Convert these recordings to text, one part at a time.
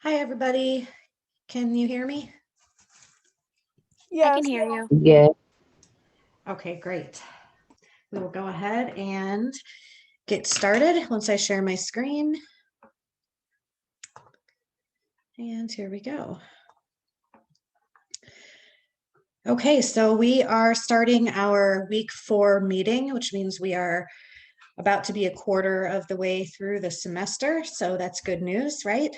Hi, everybody. Can you hear me? I can Yes. hear you. Yeah. Okay, great. We will go ahead and get started once I share my screen. And here we go. Okay, so we are starting our week 4 meeting, which means we are about to be a quarter of the way through the semester. So that's good news, right?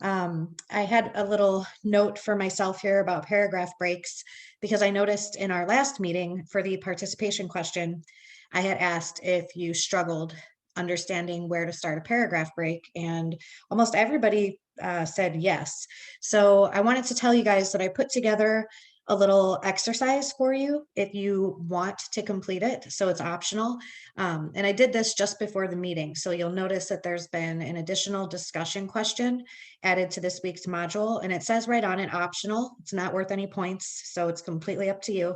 I had a little note for myself here about paragraph breaks because I noticed in our last meeting for the participation question, I had asked if you struggled understanding where to start a paragraph break, and almost everybody said yes. So I wanted to tell you guys that I put together a little exercise for you if you want to complete it. So it's optional. And I did this just before the meeting. So you'll notice that there's been an additional discussion question added to this week's module, and it says right on it, optional. It's not worth any points, so it's completely up to you.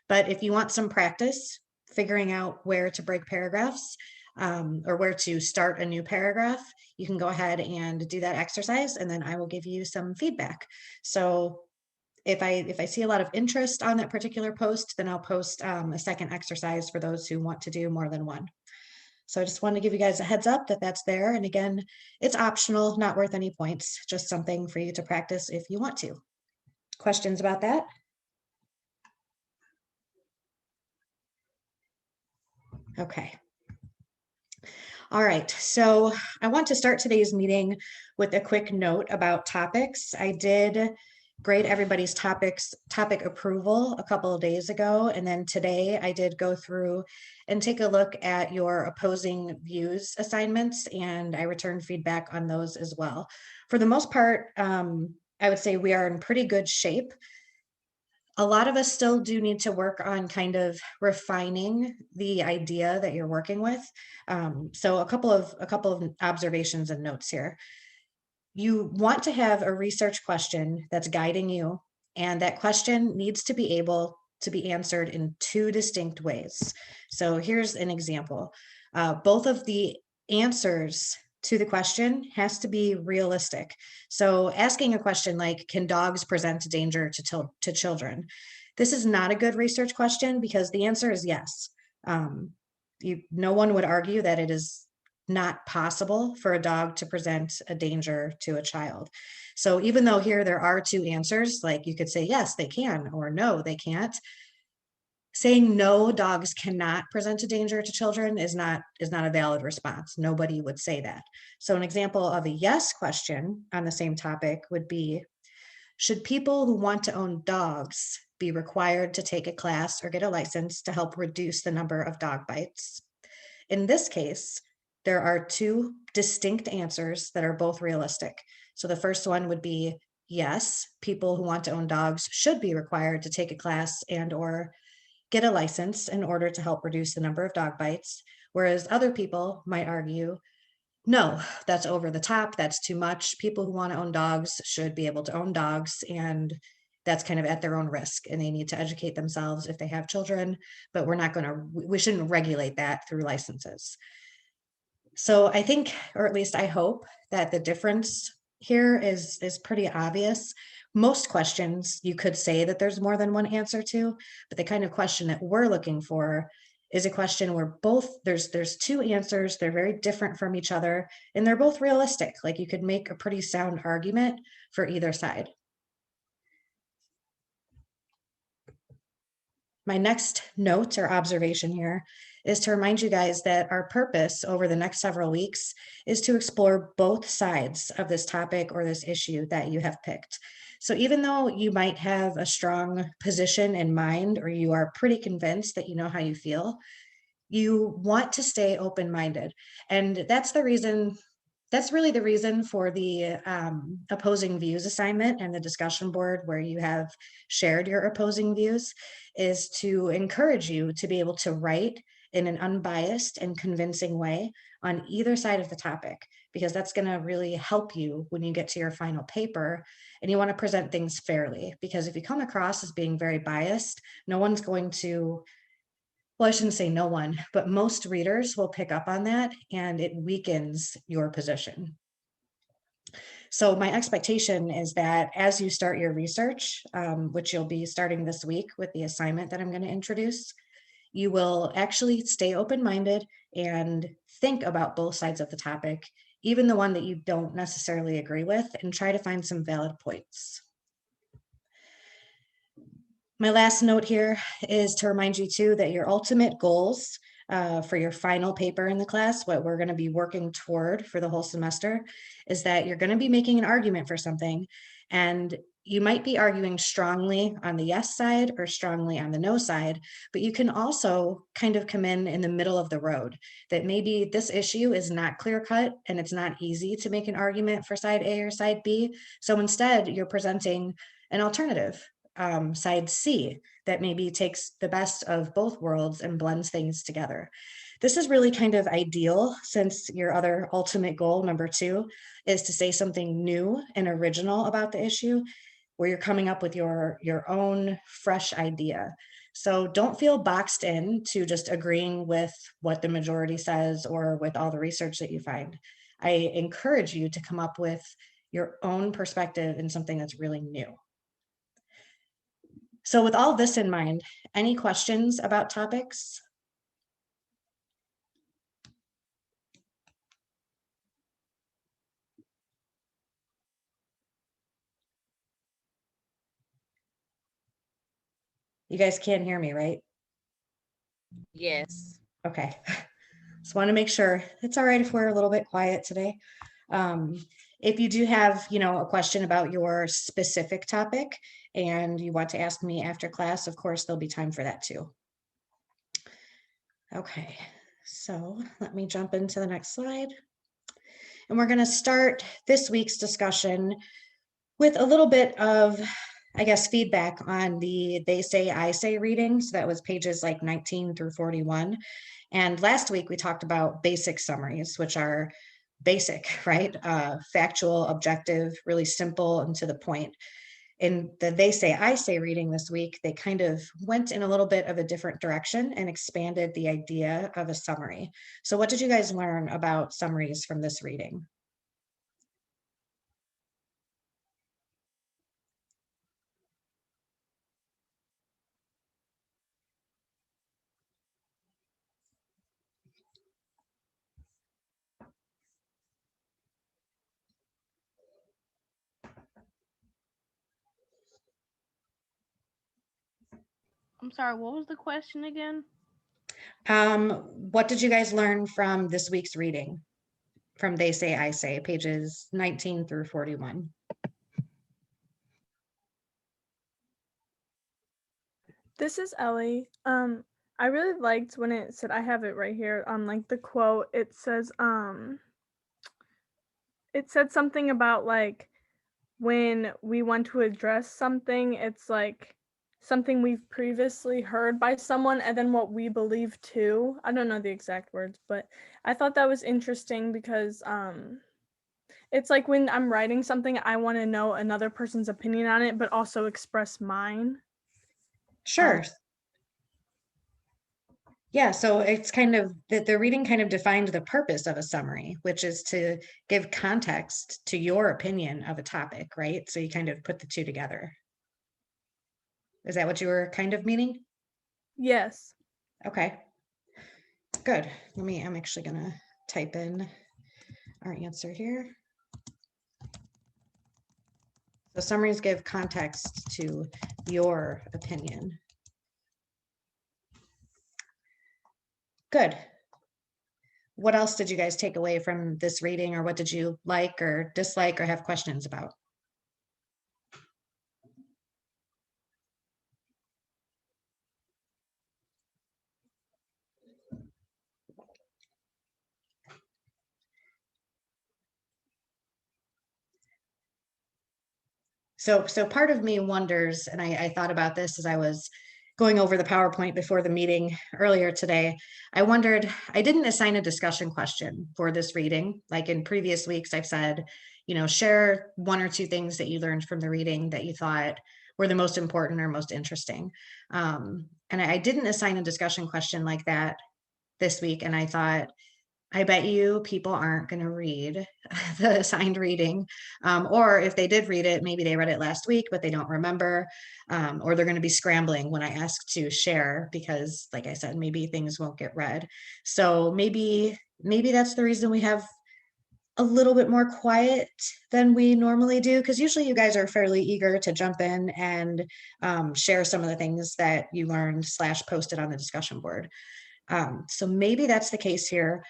But if you want some practice figuring out where to break paragraphs or where to start a new paragraph, you can go ahead and do that exercise, and then I will give you some feedback. So if I see a lot of interest on that particular post, then I'll post a second exercise for those who want to do more than one. So I just want to give you guys a heads up that that's there. And again, it's optional, not worth any points, just something for you to practice if you want to. Questions about that? Okay. All right, so I want to start today's meeting with a quick note about topics. I did grade everybody's topic approval a couple of days ago, and then today I did go through and take a look at your opposing views assignments, and I returned feedback on those as well. For the most part, I would say we are in pretty good shape. A lot of us still do need to work on kind of refining the idea that you're working with. So a couple of observations and notes here. You want to have a research question that's guiding you, and that question needs to be able to be answered in 2 distinct ways. So here's an example. Both of the answers to the question has to be realistic. So asking a question like, can dogs present danger to children? This is not a good research question because the answer is yes. No one would argue that it is not possible for a dog to present a danger to a child. So even though here there are 2 answers, like you could say, yes, they can, or no, they can't. Saying no, dogs cannot present a danger to children is not a valid response. Nobody would say that. So an example of a yes question on the same topic would be, should people who want to own dogs be required to take a class or get a license to help reduce the number of dog bites? In this case, there are 2 distinct answers that are both realistic. So the first one would be, yes, people who want to own dogs should be required to take a class and or get a license in order to help reduce the number of dog bites, whereas other people might argue, no, that's over the top, that's too much. People who want to own dogs should be able to own dogs, and that's kind of at their own risk, and they need to educate themselves if they have children, but we shouldn't regulate that through licenses. So I think, or at least I hope, that the difference here is pretty obvious. Most questions you could say that there's more than one answer to, but the kind of question that we're looking for is a question where there's 2 answers, they're very different from each other, and they're both realistic. Like you could make a pretty sound argument for either side. My next note or observation here is to remind you guys that our purpose over the next several weeks is to explore both sides of this topic or this issue that you have picked. So even though you might have a strong position in mind, or you are pretty convinced that you know how you feel, you want to stay open-minded. And that's really the reason for the opposing views assignment and the discussion board where you have shared your opposing views, is to encourage you to be able to write in an unbiased and convincing way on either side of the topic, because that's going to really help you when you get to your final paper and you want to present things fairly. Because if you come across as being very biased, no one's going to, well, I shouldn't say no one, but most readers will pick up on that, and it weakens your position. So my expectation is that as you start your research, which you'll be starting this week with the assignment that I'm going to introduce, you will actually stay open-minded and think about both sides of the topic, even the one that you don't necessarily agree with, and try to find some valid points. My last note here is to remind you too that your ultimate goals for your final paper in the class, what we're going to be working toward for the whole semester, is that you're going to be making an argument for something, and you might be arguing strongly on the yes side or strongly on the no side, but you can also kind of come in the middle of the road, that maybe this issue is not clear cut and it's not easy to make an argument for side A or side B. So instead, you're presenting an alternative, side C, that maybe takes the best of both worlds and blends things together. This is really kind of ideal, since your other ultimate goal, number 2, is to say something new and original about the issue, where you're coming up with your own fresh idea. So don't feel boxed in to just agreeing with what the majority says or with all the research that you find. I encourage you to come up with your own perspective in something that's really new. So with all this in mind, any questions about topics? You guys can't hear me, right? Yes. Okay. Just want to make sure. It's all right if we're a little bit quiet today. If you do have, a question about your specific topic and you want to ask me after class, of course, there'll be time for that too. Okay, so let me jump into the next slide. And we're going to start this week's discussion with a little bit of, I guess, feedback on the They Say, I Say reading. So that was pages like 19 through 41. And last week we talked about basic summaries, which are basic, right? Factual, objective, really simple and to the point. In the They Say, I Say reading this week, they kind of went in a little bit of a different direction and expanded the idea of a summary. So what did you guys learn about summaries from this reading? I'm sorry, what was the question again? What did you guys learn from this week's reading? From They Say, I Say, pages 19 through 41. This is Ellie. I really liked when it said, I have it right here, like the quote, it says, it said something about like when we want to address something, it's like something we've previously heard by someone and then what we believe too. I don't know the exact words, but I thought that was interesting because it's like when I'm writing something, I want to know another person's opinion on it, but also express mine. Sure. Yeah, so it's kind of the reading kind of defined the purpose of a summary, which is to give context to your opinion of a topic, right? So you kind of put the two together. Is that what you were kind of meaning? Yes. Okay, good. I'm actually gonna type in our answer here. So summaries give context to your opinion. Good. What else did you guys take away from this reading, or what did you like or dislike or have questions about? So part of me wonders, and I thought about this as I was going over the PowerPoint before the meeting earlier today. I wondered, I didn't assign a discussion question for this reading. Like in previous weeks, I've said, share 1 or 2 things that you learned from the reading that you thought were the most important or most interesting. And I didn't assign a discussion question like that this week. And I thought, I bet you people aren't going to read the assigned reading. Or if they did read it, maybe they read it last week, but they don't remember. Or they're going to be scrambling when I ask to share because, like I said, maybe things won't get read. So maybe that's the reason we have a little bit more quiet than we normally do, because usually you guys are fairly eager to jump in and share some of the things that you learned / posted on the discussion board. So maybe that's the case here,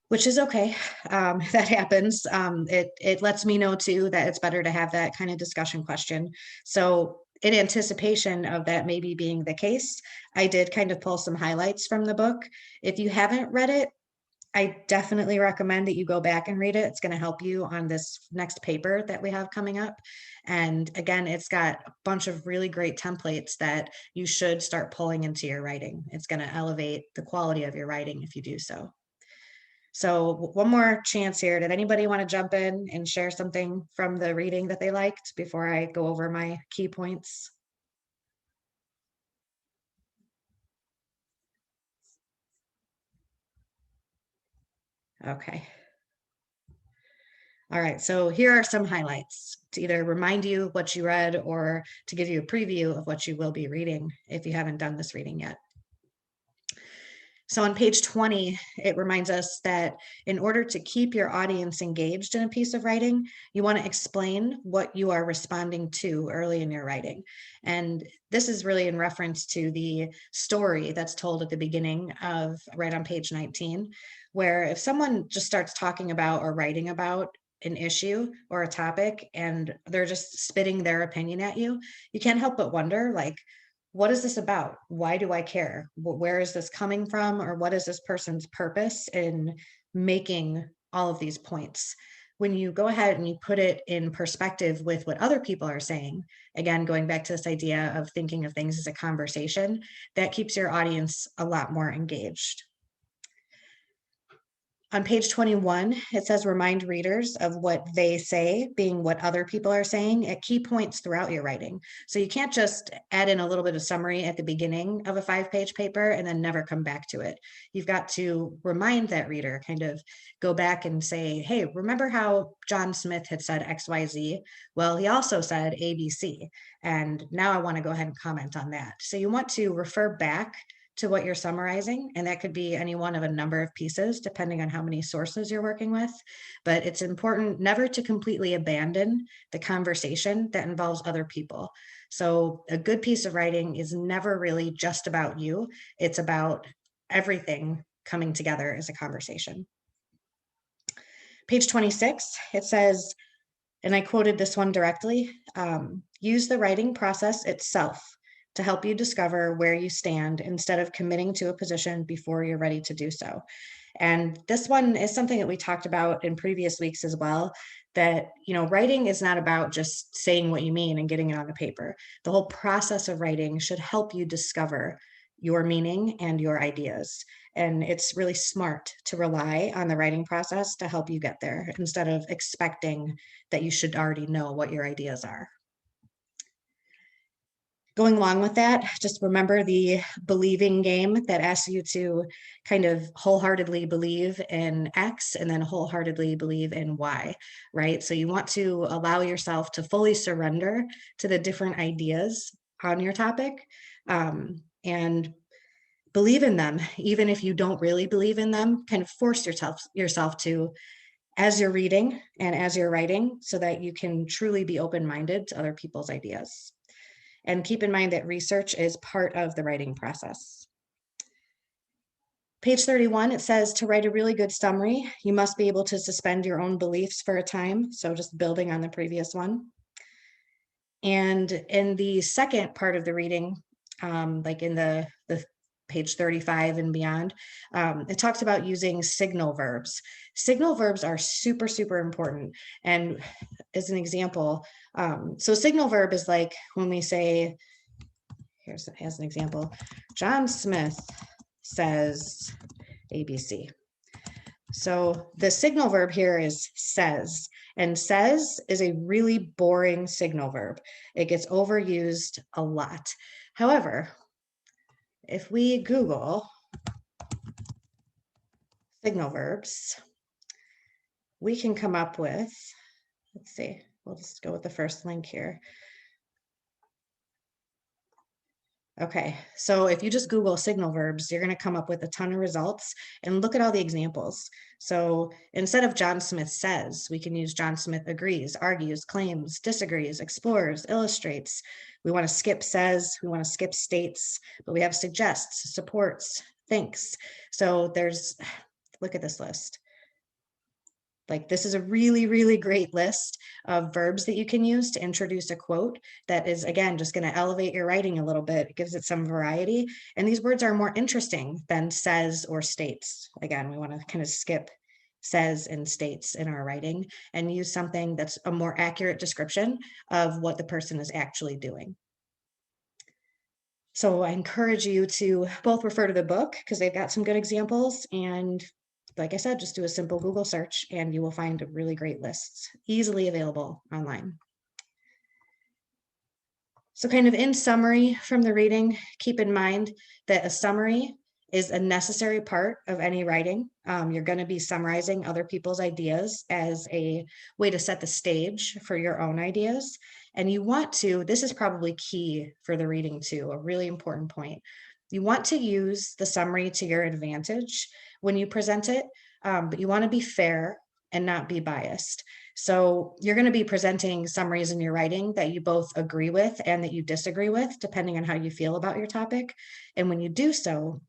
which is okay. That happens. It lets me know too that it's better to have that kind of discussion question. So in anticipation of that maybe being the case, I did kind of pull some highlights from the book. If you haven't read it, I definitely recommend that you go back and read it. It's going to help you on this next paper that we have coming up. And again, it's got a bunch of really great templates that you should start pulling into your writing. It's going to elevate the quality of your writing if you do so. So one more chance here. Did anybody want to jump in and share something from the reading that they liked before I go over my key points? Okay. All right, so here are some highlights to either remind you what you read or to give you a preview of what you will be reading if you haven't done this reading yet. So on page 20, it reminds us that in order to keep your audience engaged in a piece of writing, you want to explain what you are responding to early in your writing. And this is really in reference to the story that's told at the beginning of right on page 19, where if someone just starts talking about or writing about an issue or a topic and they're just spitting their opinion at you, you can't help but wonder, like, what is this about? Why do I care? Where is this coming from? Or what is this person's purpose in making all of these points? When you go ahead and you put it in perspective with what other people are saying, again, going back to this idea of thinking of things as a conversation, that keeps your audience a lot more engaged. On page 21, it says remind readers of what they say being what other people are saying at key points throughout your writing. So you can't just add in a little bit of summary at the beginning of a 5-page paper and then never come back to it. You've got to remind that reader, kind of go back and say, hey, remember how John Smith had said XYZ? Well, he also said ABC. And now I want to go ahead and comment on that. So you want to refer back to what you're summarizing, and that could be any one of a number of pieces depending on how many sources you're working with. But it's important never to completely abandon the conversation that involves other people. So a good piece of writing is never really just about you. It's about everything coming together as a conversation. Page 26, it says, and I quoted this one directly, use the writing process itself to help you discover where you stand instead of committing to a position before you're ready to do so. And this one is something that we talked about in previous weeks as well, that, you know, writing is not about just saying what you mean and getting it on the paper. The whole process of writing should help you discover your meaning and your ideas. And it's really smart to rely on the writing process to help you get there instead of expecting that you should already know what your ideas are. Going along with that, just remember the believing game that asks you to kind of wholeheartedly believe in X and then wholeheartedly believe in Y, right? So you want to allow yourself to fully surrender to the different ideas on your topic, and believe in them, even if you don't really believe in them. Kind of force yourself to, as you're reading and as you're writing, so that you can truly be open-minded to other people's ideas. And keep in mind that research is part of the writing process. Page 31, it says to write a really good summary, you must be able to suspend your own beliefs for a time. So just building on the previous one. And in the second part of the reading, like in the page 35 and beyond, it talks about using signal verbs. Signal verbs are super, super important. And as an example, so signal verb is like when we say, here's as an example, John Smith says ABC. So the signal verb here is says, and says is a really boring signal verb. It gets overused a lot. However, if we Google signal verbs, we can come up with, let's see, we'll just go with the first link here. Okay, so if you just Google signal verbs, you're going to come up with a ton of results, and look at all the examples. So instead of John Smith says, we can use John Smith agrees, argues, claims, disagrees, explores, illustrates. We want to skip says, we want to skip states, but we have suggests, supports, thinks. So look at this list. Like, this is a really, really great list of verbs that you can use to introduce a quote that is, again, just going to elevate your writing a little bit. It gives it some variety. And these words are more interesting than says or states. Again, we want to kind of skip says and states in our writing and use something that's a more accurate description of what the person is actually doing. So I encourage you to both refer to the book because they've got some good examples, and like I said, just do a simple Google search and you will find really great lists easily available online. So kind of in summary from the reading, keep in mind that a summary is a necessary part of any writing. You're going to be summarizing other people's ideas as a way to set the stage for your own ideas. And you want to, this is probably key for the reading too, a really important point. You want to use the summary to your advantage when you present it, but you want to be fair and not be biased. So you're going to be presenting summaries in your writing that you both agree with and that you disagree with, depending on how you feel about your topic. And when you do so,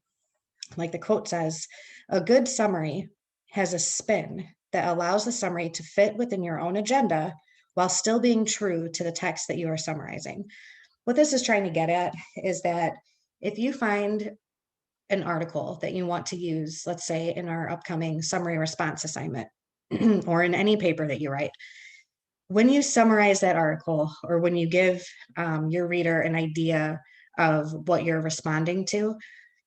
like the quote says, a good summary has a spin that allows the summary to fit within your own agenda while still being true to the text that you are summarizing. What this is trying to get at is that if you find an article that you want to use, let's say in our upcoming summary response assignment, or in any paper that you write, when you summarize that article or when you give your reader an idea of what you're responding to,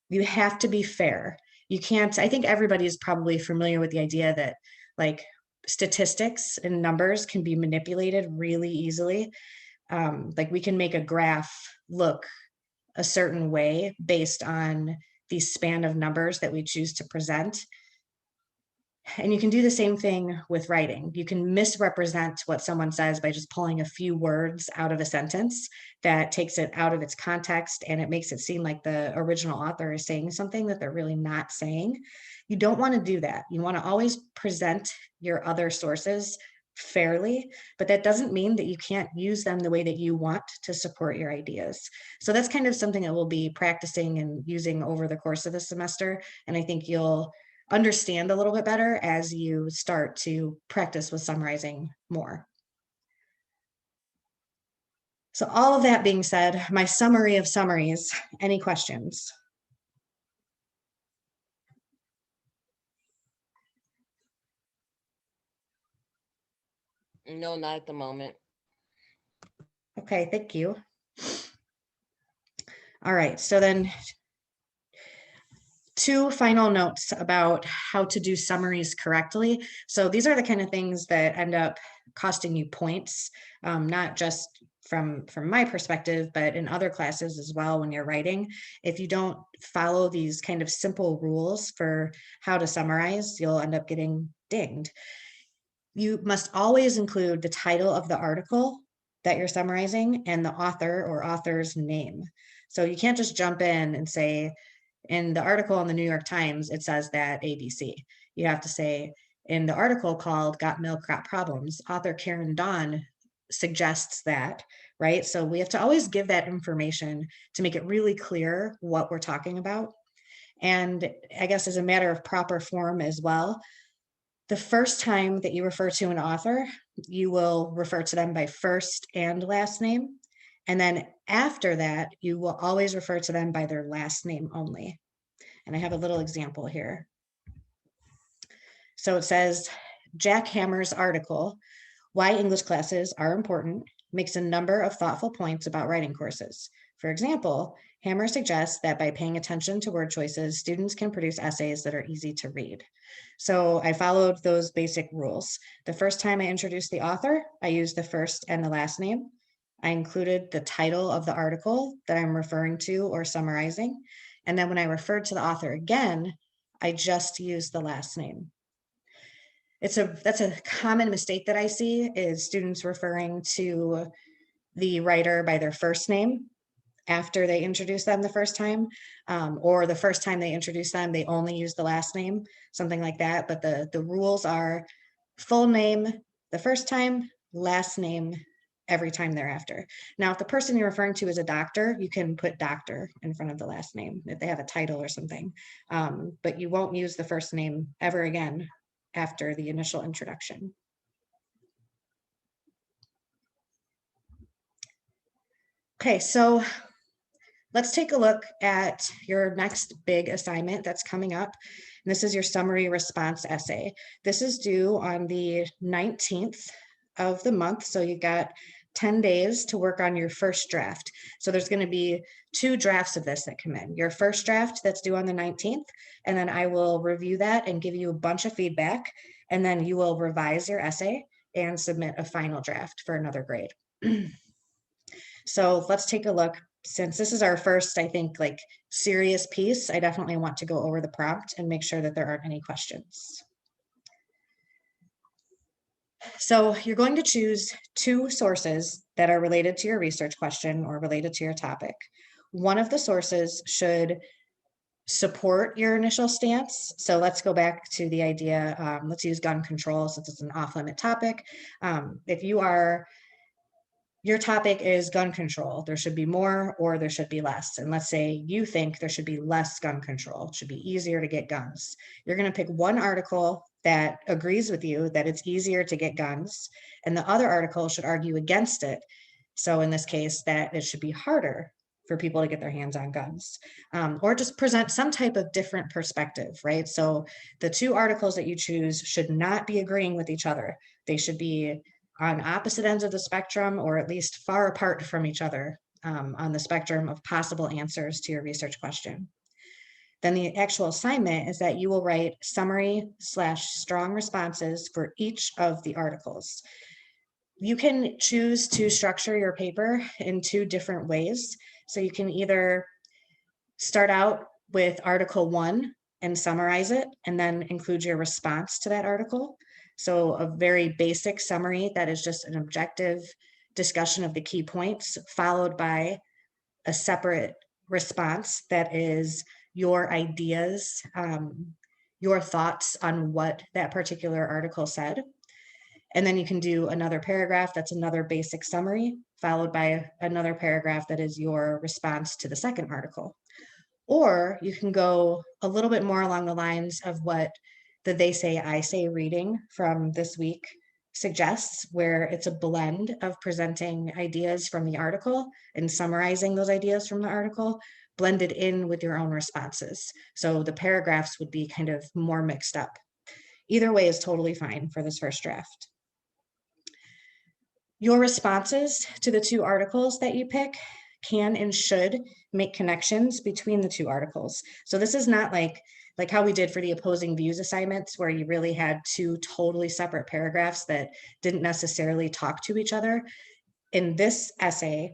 you have to be fair. You can't, I think everybody's probably familiar with the idea that like statistics and numbers can be manipulated really easily. Like we can make a graph look a certain way based on the span of numbers that we choose to present. And you can do the same thing with writing. You can misrepresent what someone says by just pulling a few words out of a sentence that takes it out of its context and it makes it seem like the original author is saying something that they're really not saying. You don't want to do that. You want to always present your other sources fairly, but that doesn't mean that you can't use them the way that you want to support your ideas. So that's kind of something that we'll be practicing and using over the course of the semester. And I think you'll understand a little bit better as you start to practice with summarizing more. So all of that being said, my summary of summaries, any questions? No, not at the moment. Okay, thank you. All right, so then two final notes about how to do summaries correctly. So these are the kind of things that end up costing you points, not just from my perspective, but in other classes as well when you're writing. If you don't follow these kind of simple rules for how to summarize, you'll end up getting dinged. You must always include the title of the article that you're summarizing and the author or author's name. So you can't just jump in and say, in the article in the New York Times, it says that ABC. You have to say, in the article called Got Milk Crop Problems, author Karen Dawn suggests that, right? So we have to always give that information to make it really clear what we're talking about. And I guess as a matter of proper form as well, the first time that you refer to an author, you will refer to them by first and last name. And then after that, you will always refer to them by their last name only. And I have a little example here. So it says, Jack Hammer's article, Why English Classes Are Important, makes a number of thoughtful points about writing courses. For example, Hammer suggests that by paying attention to word choices, students can produce essays that are easy to read. So I followed those basic rules. The first time I introduced the author, I used the first and the last name. I included the title of the article that I'm referring to or summarizing. And then when I referred to the author again, I just use the last name. That's a common mistake that I see, is students referring to the writer by their first name after they introduce them the first time, or the first time they introduce them, they only use the last name, something like that. But the rules are full name the first time, last name every time thereafter. Now, if the person you're referring to is a doctor, you can put doctor in front of the last name if they have a title or something, but you won't use the first name ever again after the initial introduction. Okay, so let's take a look at your next big assignment that's coming up. And this is your summary response essay. This is due on the 19th of the month. So you got 10 days to work on your first draft. So there's going to be 2 drafts of this that come in. Your first draft that's due on the 19th, and then I will review that and give you a bunch of feedback. And then you will revise your essay and submit a final draft for another grade. So let's take a look. Since this is our first, I think, like serious piece, I definitely want to go over the prompt and make sure that there aren't any questions. So you're going to choose 2 sources that are related to your research question or related to your topic. One of the sources should support your initial stance. So let's go back to the idea, let's use gun control since it's an off-limit topic. If your topic is gun control, there should be more or there should be less. And let's say you think there should be less gun control, it should be easier to get guns. You're going to pick one article that agrees with you that it's easier to get guns, and the other article should argue against it. So in this case, that it should be harder for people to get their hands on guns, or just present some type of different perspective, right? So the 2 articles that you choose should not be agreeing with each other. They should be on opposite ends of the spectrum, or at least far apart from each other on the spectrum of possible answers to your research question. Then the actual assignment is that you will write summary/strong responses for each of the articles. You can choose to structure your paper in 2 different ways. So you can either start out with article 1 and summarize it, and then include your response to that article. So a very basic summary that is just an objective discussion of the key points, followed by a separate response that is your ideas, your thoughts on what that particular article said. And then you can do another paragraph that's another basic summary, followed by another paragraph that is your response to the second article. Or you can go a little bit more along the lines of what the They Say, I Say reading from this week suggests, where it's a blend of presenting ideas from the article and summarizing those ideas from the article, blended in with your own responses. So the paragraphs would be kind of more mixed up. Either way is totally fine for this first draft. Your responses to the 2 articles that you pick can and should make connections between the 2 articles. So this is not like how we did for the opposing views assignments, where you really had 2 totally separate paragraphs that didn't necessarily talk to each other. In this essay,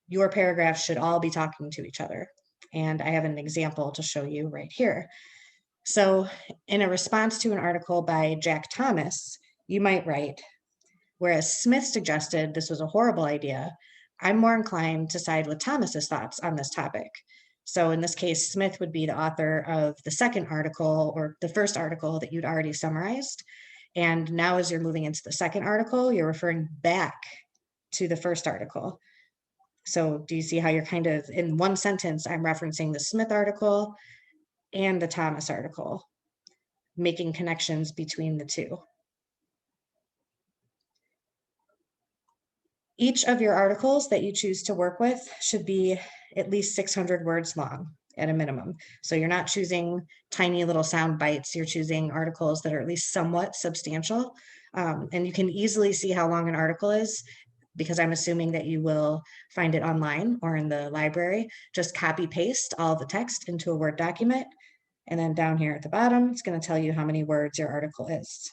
your paragraphs should all be talking to each other. And I have an example to show you right here. So in a response to an article by Jack Thomas, you might write, whereas Smith suggested this was a horrible idea, I'm more inclined to side with Thomas's thoughts on this topic. So in this case, Smith would be the author of the second article, or the first article that you'd already summarized. And now as you're moving into the second article, you're referring back to the first article. So do you see how you're kind of, in one sentence, I'm referencing the Smith article and the Thomas article, making connections between the 2. Each of your articles that you choose to work with should be at least 600 words long at a minimum. So you're not choosing tiny little sound bites, you're choosing articles that are at least somewhat substantial. And you can easily see how long an article is, because I'm assuming that you will find it online or in the library. Just copy paste all the text into a Word document. And then down here at the bottom, it's going to tell you how many words your article is.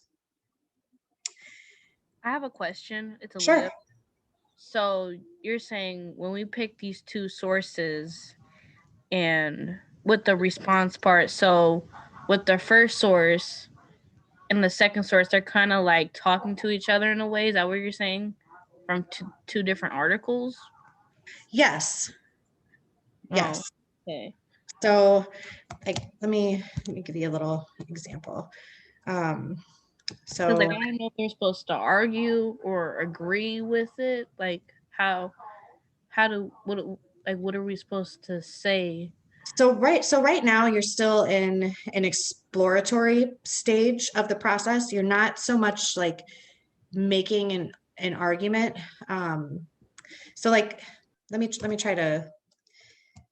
I have a question. It's a Sure. Leah. So you're saying when we pick these 2 sources and with the response part, so with the first source and the second source, they're kind of like talking to each other in a way. Is that what you're saying? From two different articles? Yes. Yes. Oh, okay. So like, let me give you a little example. So Like, I don't know if they're supposed to argue or agree with it. Like, how do what are we supposed to say? So right now you're still in an exploratory stage of the process. You're not so much like making an argument. So like, let me try to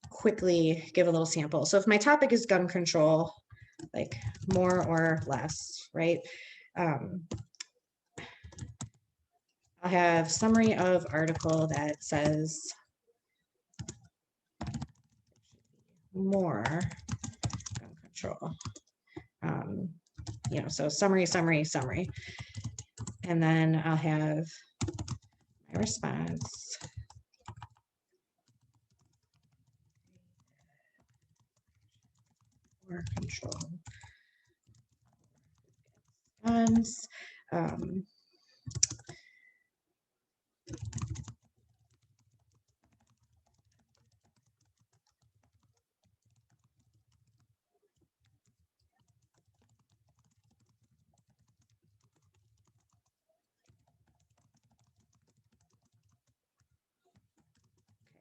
quickly give a little sample. So if my topic is gun control, like more or less, right? I'll have summary of article that says more gun control. So summary, and then I'll have my response. More control. Guns.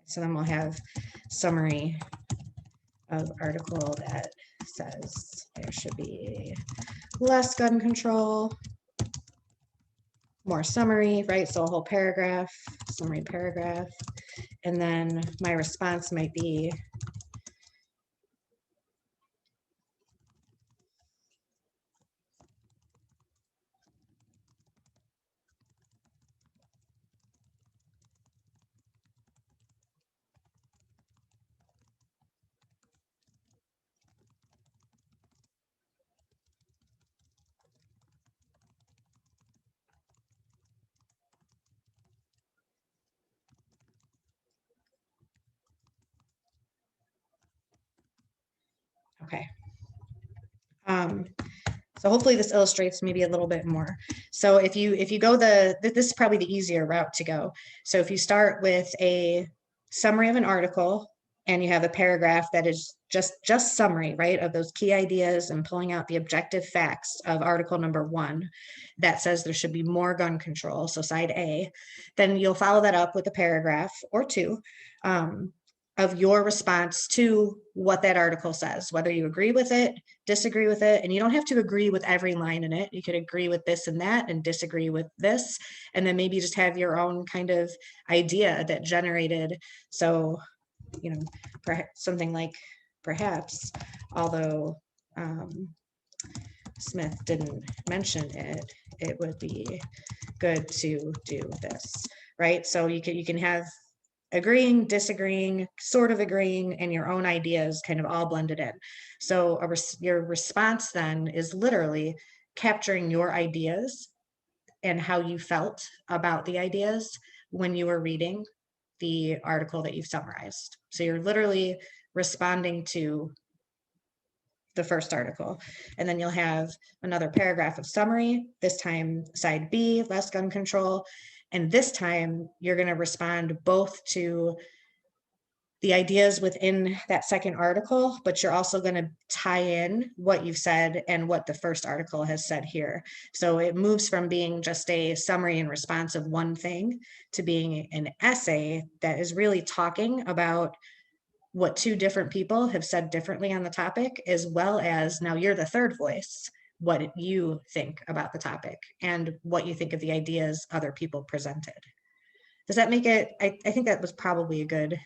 So then we'll have summary of article that says there should be less gun control, more summary, right? So a whole paragraph, summary paragraph. And then my response might be, okay. So hopefully this illustrates maybe a little bit more. So if you go this is probably the easier route to go. So if you start with a summary of an article and you have a paragraph that is just summary, right, of those key ideas and pulling out the objective facts of article number 1 that says there should be more gun control, so side A, then you'll follow that up with a paragraph or 2 of your response to what that article says, whether you agree with it, disagree with it, and you don't have to agree with every line in it. You could agree with this and that and disagree with this, and then maybe just have your own kind of idea that generated. So, something like perhaps, although Smith didn't mention it, it would be good to do this, right? So you can have agreeing, disagreeing, sort of agreeing, and your own ideas kind of all blended in. So your response then is literally capturing your ideas and how you felt about the ideas when you were reading the article that you've summarized. So you're literally responding to the first article. And then you'll have another paragraph of summary, this time side B, less gun control. And this time you're going to respond both to the ideas within that second article, but you're also going to tie in what you've said and what the first article has said here. So it moves from being just a summary and response of one thing to being an essay that is really talking about what 2 different people have said differently on the topic, as well as now you're the third voice, what you think about the topic and what you think of the ideas other people presented. Does that make it? I think that was probably a good.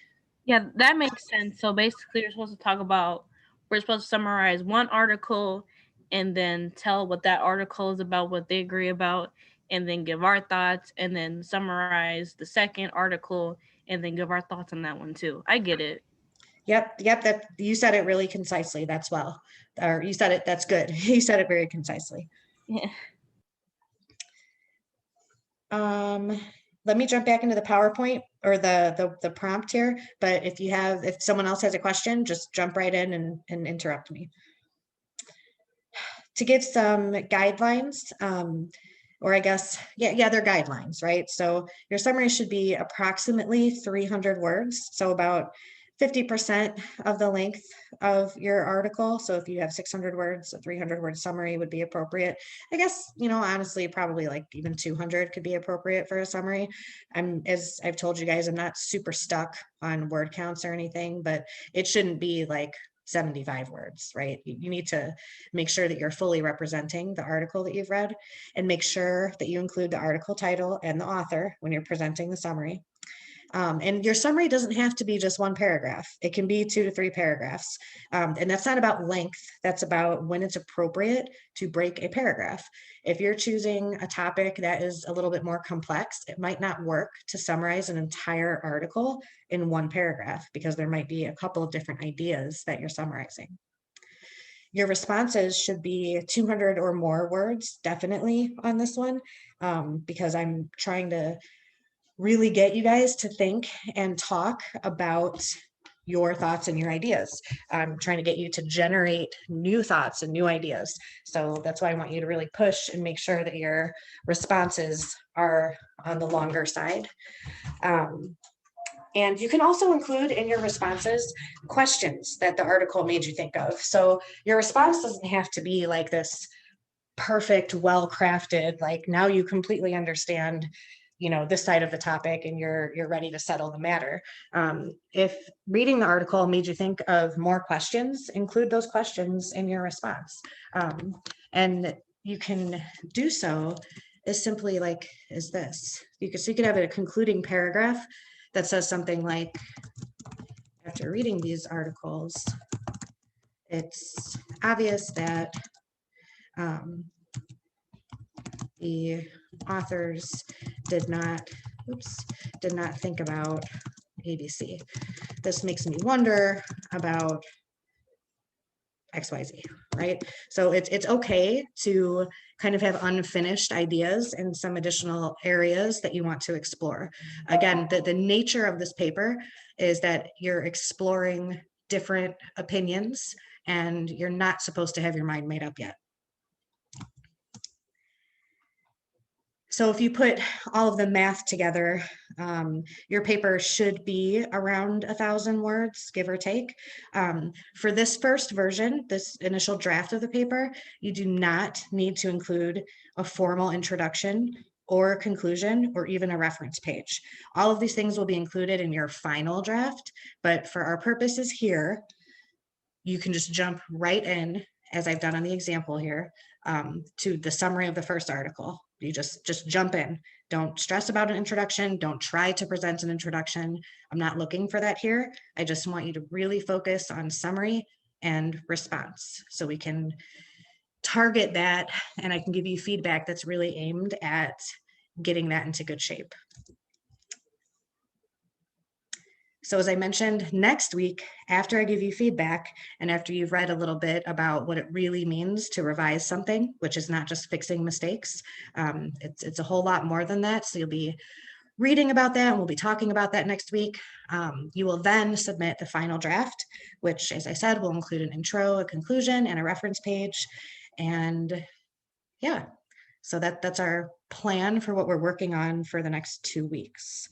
Yeah, that makes sense. So basically, we're supposed to summarize one article and then tell what that article is about, what they agree about, and then give our thoughts, and then summarize the second article and then give our thoughts on that one too. I get it. Yep, that you said it really concisely. That's well, or you said it. That's good. You said it very concisely. Yeah. Let me jump back into the PowerPoint or the prompt here. But if someone else has a question, just jump right in and interrupt me. to give some guidelines, or I guess, yeah, they're guidelines, right? So your summary should be approximately 300 words. So about 50% of the length of your article. So if you have 600 words, a 300 word summary would be appropriate. I guess, honestly, probably like even 200 could be appropriate for a summary. As I've told you guys, I'm not super stuck on word counts or anything, but it shouldn't be like 75 words, right? You need to make sure that you're fully representing the article that you've read, and make sure that you include the article title and the author when you're presenting the summary. And your summary doesn't have to be just one paragraph. It can be 2 to 3 paragraphs. And that's not about length. That's about when it's appropriate to break a paragraph. If you're choosing a topic that is a little bit more complex, it might not work to summarize an entire article in one paragraph because there might be a couple of different ideas that you're summarizing. Your responses should be 200 or more words, definitely on this one, because I'm trying to really get you guys to think and talk about your thoughts and your ideas. I'm trying to get you to generate new thoughts and new ideas. So that's why I want you to really push and make sure that your responses are on the longer side. And you can also include in your responses questions that the article made you think of. So your response doesn't have to be like this perfect, well-crafted, like now you completely understand, this side of the topic and you're ready to settle the matter. If reading the article made you think of more questions, include those questions in your response. And you can do so as simply like as this. So you could have a concluding paragraph that says something like, after reading these articles, it's obvious that the authors did not think about ABC. This makes me wonder about XYZ, right? So it's okay to kind of have unfinished ideas and some additional areas that you want to explore. Again, the nature of this paper is that you're exploring different opinions and you're not supposed to have your mind made up yet. So if you put all of the math together, your paper should be around 1,000 words, give or take. For this first version, this initial draft of the paper, you do not need to include a formal introduction or a conclusion or even a reference page. All of these things will be included in your final draft, but for our purposes here, you can just jump right in, as I've done on the example here, to the summary of the first article. You just jump in. Don't stress about an introduction. Don't try to present an introduction. I'm not looking for that here. I just want you to really focus on summary and response so we can target that and I can give you feedback that's really aimed at getting that into good shape. So as I mentioned, next week, after I give you feedback and after you've read a little bit about what it really means to revise something, which is not just fixing mistakes, it's a whole lot more than that. So you'll be reading about that and we'll be talking about that next week. You will then submit the final draft, which, as I said, will include an intro, a conclusion, and a reference page. And yeah, so that's our plan for what we're working on for the next 2 weeks.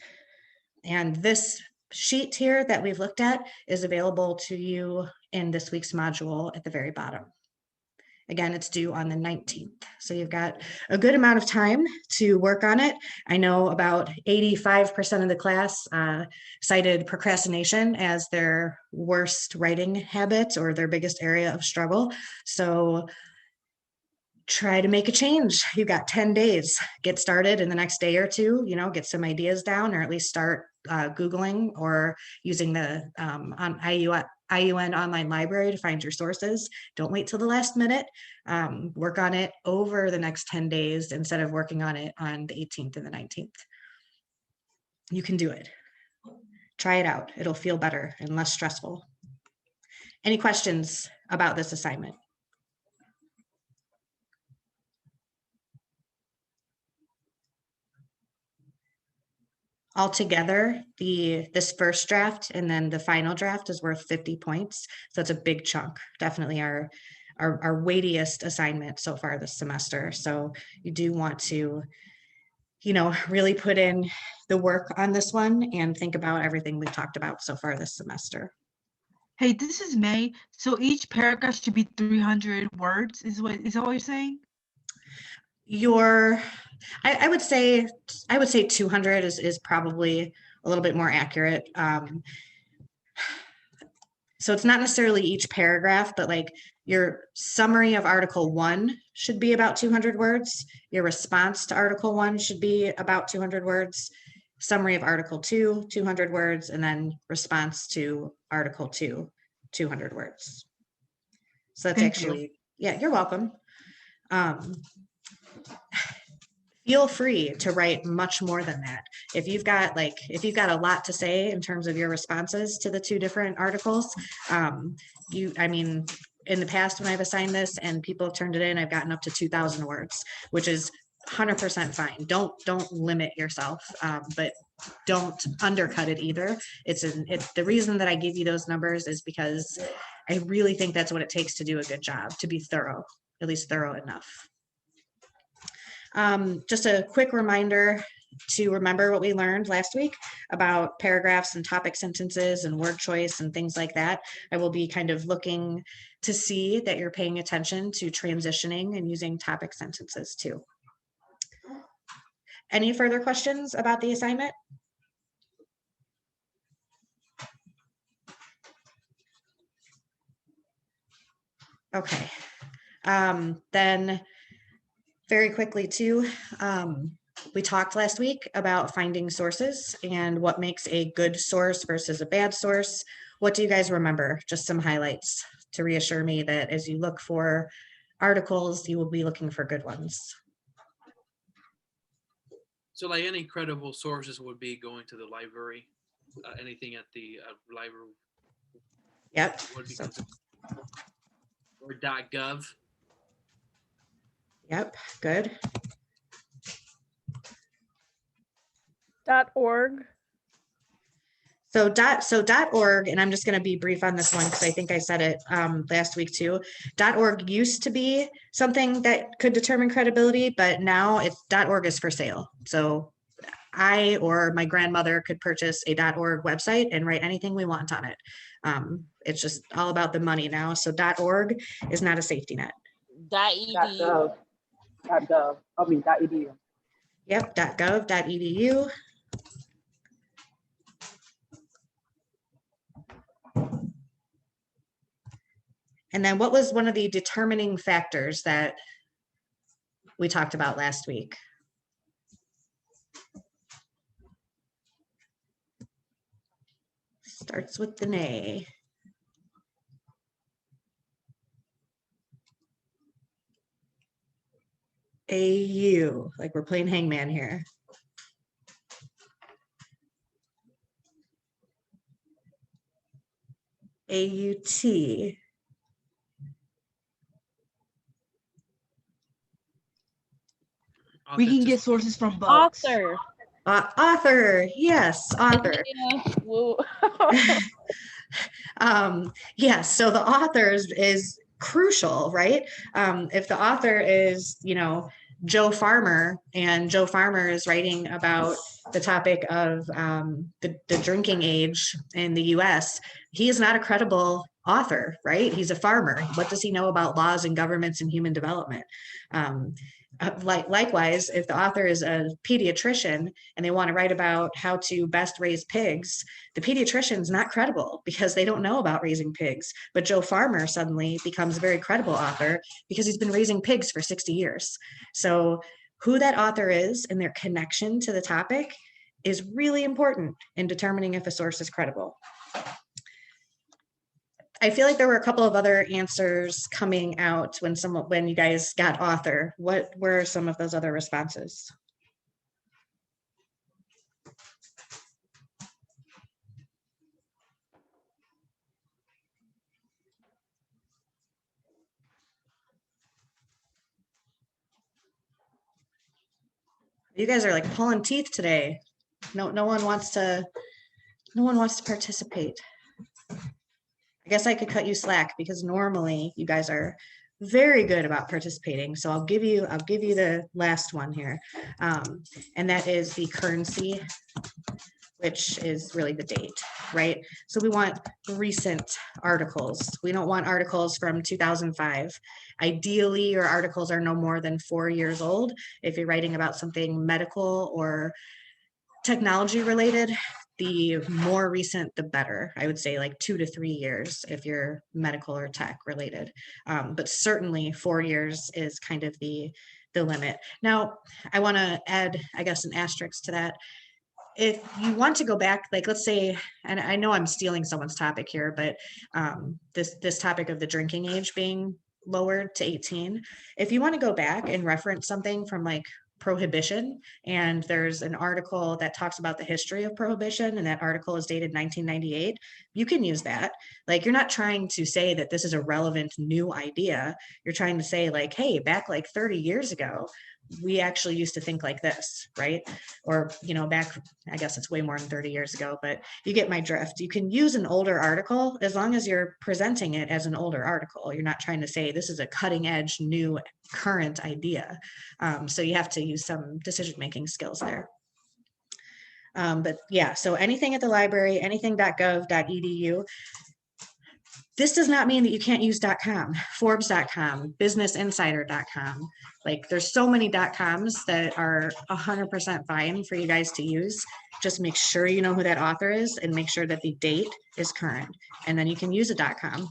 And this sheet here that we've looked at is available to you in this week's module at the very bottom. Again, it's due on the 19th. So you've got a good amount of time to work on it. I know about 85% of the class cited procrastination as their worst writing habit or their biggest area of struggle. So try to make a change. You've got 10 days. Get started in the next day or two, get some ideas down, or at least start Googling or using the on IUN online library to find your sources. Don't wait till the last minute. Work on it over the next 10 days instead of working on it on the 18th and the 19th. You can do it. Try it out. It'll feel better and less stressful. Any questions about this assignment? Altogether, this first draft and then the final draft is worth 50 points. So it's a big chunk. Definitely our our weightiest assignment so far this semester. So you do want to, really put in the work on this one and think about everything we've talked about so far this semester. Hey, this is May. So each paragraph should be 300 words. Is that what you're saying? I would say 200 is probably a little bit more accurate. So it's not necessarily each paragraph, but like your summary of Article 1 should be about 200 words. Your response to Article 1 should be about 200 words. Summary of Article 2, 200 words, and then response to Article 2, 200 words. So that's actually, yeah, you're welcome. Feel free to write much more than that. If you've got a lot to say in terms of your responses to the two different articles, in the past when I've assigned this and people have turned it in, I've gotten up to 2,000 words, which is 100% fine. Don't limit yourself, but don't undercut it either. The reason that I give you those numbers is because I really think that's what it takes to do a good job, to be thorough, at least thorough enough. Just a quick reminder to remember what we learned last week about paragraphs and topic sentences and word choice and things like that. I will be kind of looking to see that you're paying attention to transitioning and using topic sentences too. Any further questions about the assignment? Okay, then very quickly too, we talked last week about finding sources and what makes a good source versus a bad source. What do you guys remember? Just some highlights to reassure me that as you look for articles, you will be looking for good ones. So like any credible sources would be going to the library, anything at the library. Yep. Would be or .gov. Yep, good. .org. So .org, and I'm just going to be brief on this one because I think I said it last week too. .org used to be something that could determine credibility, but now .org is for sale. So I or my grandmother could purchase a .org website and write anything we want on it. It's just all about the money now. So .org is not a safety net. .edu. .edu. Yep, .gov, .edu. And then what was one of the determining factors that we talked about last week? Starts with an A. AU, like we're playing hangman here. AUT. We can get sources from books. Author. Author, yes, author. Yes, so the author is crucial, right? If the author is, Joe Farmer, and Joe Farmer is writing about the topic of the drinking age in the US, he is not a credible author, right? He's a farmer. What does he know about laws and governments and human development? Likewise, if the author is a pediatrician and they want to write about how to best raise pigs, the pediatrician's not credible because they don't know about raising pigs. But Joe Farmer suddenly becomes a very credible author because he's been raising pigs for 60 years. So who that author is and their connection to the topic is really important in determining if a source is credible. I feel like there were a couple of other answers coming out when you guys got author. What were some of those other responses? You guys are like pulling teeth today. No one wants to participate. I guess I could cut you slack because normally you guys are very good about participating. So I'll give you the last one here. And that is the currency, which is really the date, right? So we want recent articles. We don't want articles from 2005. Ideally, your articles are no more than 4 years old. If you're writing about something medical or technology related, the more recent, the better. I would say like 2 to 3 years if you're medical or tech related. But certainly 4 years is kind of the limit. Now, I want to add, I guess, an asterisk to that. If you want to go back, like let's say, and I know I'm stealing someone's topic here, but this topic of the drinking age being lowered to 18, if you want to go back and reference something from like prohibition, and there's an article that talks about the history of prohibition, and that article is dated 1998, you can use that. Like, you're not trying to say that this is a relevant new idea. You're trying to say like, hey, back like 30 years ago, we actually used to think like this, right? Or, you know, back, I guess it's way more than 30 years ago, but you get my drift. You can use an older article as long as you're presenting it as an older article. You're not trying to say this is a cutting edge, new, current idea. So you have to use some decision-making skills there. But yeah, so anything at the library, anything.gov.edu. This does not mean that you can't use .com, Forbes.com, BusinessInsider.com. Like, there's so many .coms that are 100% fine for you guys to use. Just make sure you know who that author is and make sure that the date is current. And then you can use a .com.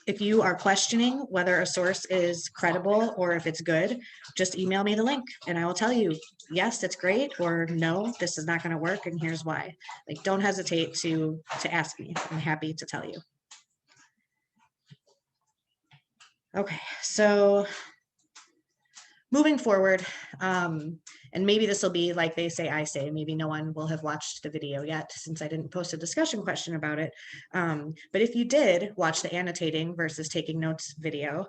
If you are questioning whether a source is credible or if it's good, just email me the link and I will tell you, yes, it's great, or no, this is not going to work and here's why. Like, don't hesitate to ask me. I'm happy to tell you. Okay, so moving forward, and maybe this will be like they say, I say, maybe no one will have watched the video yet since I didn't post a discussion question about it. But if you did watch the annotating versus taking notes video,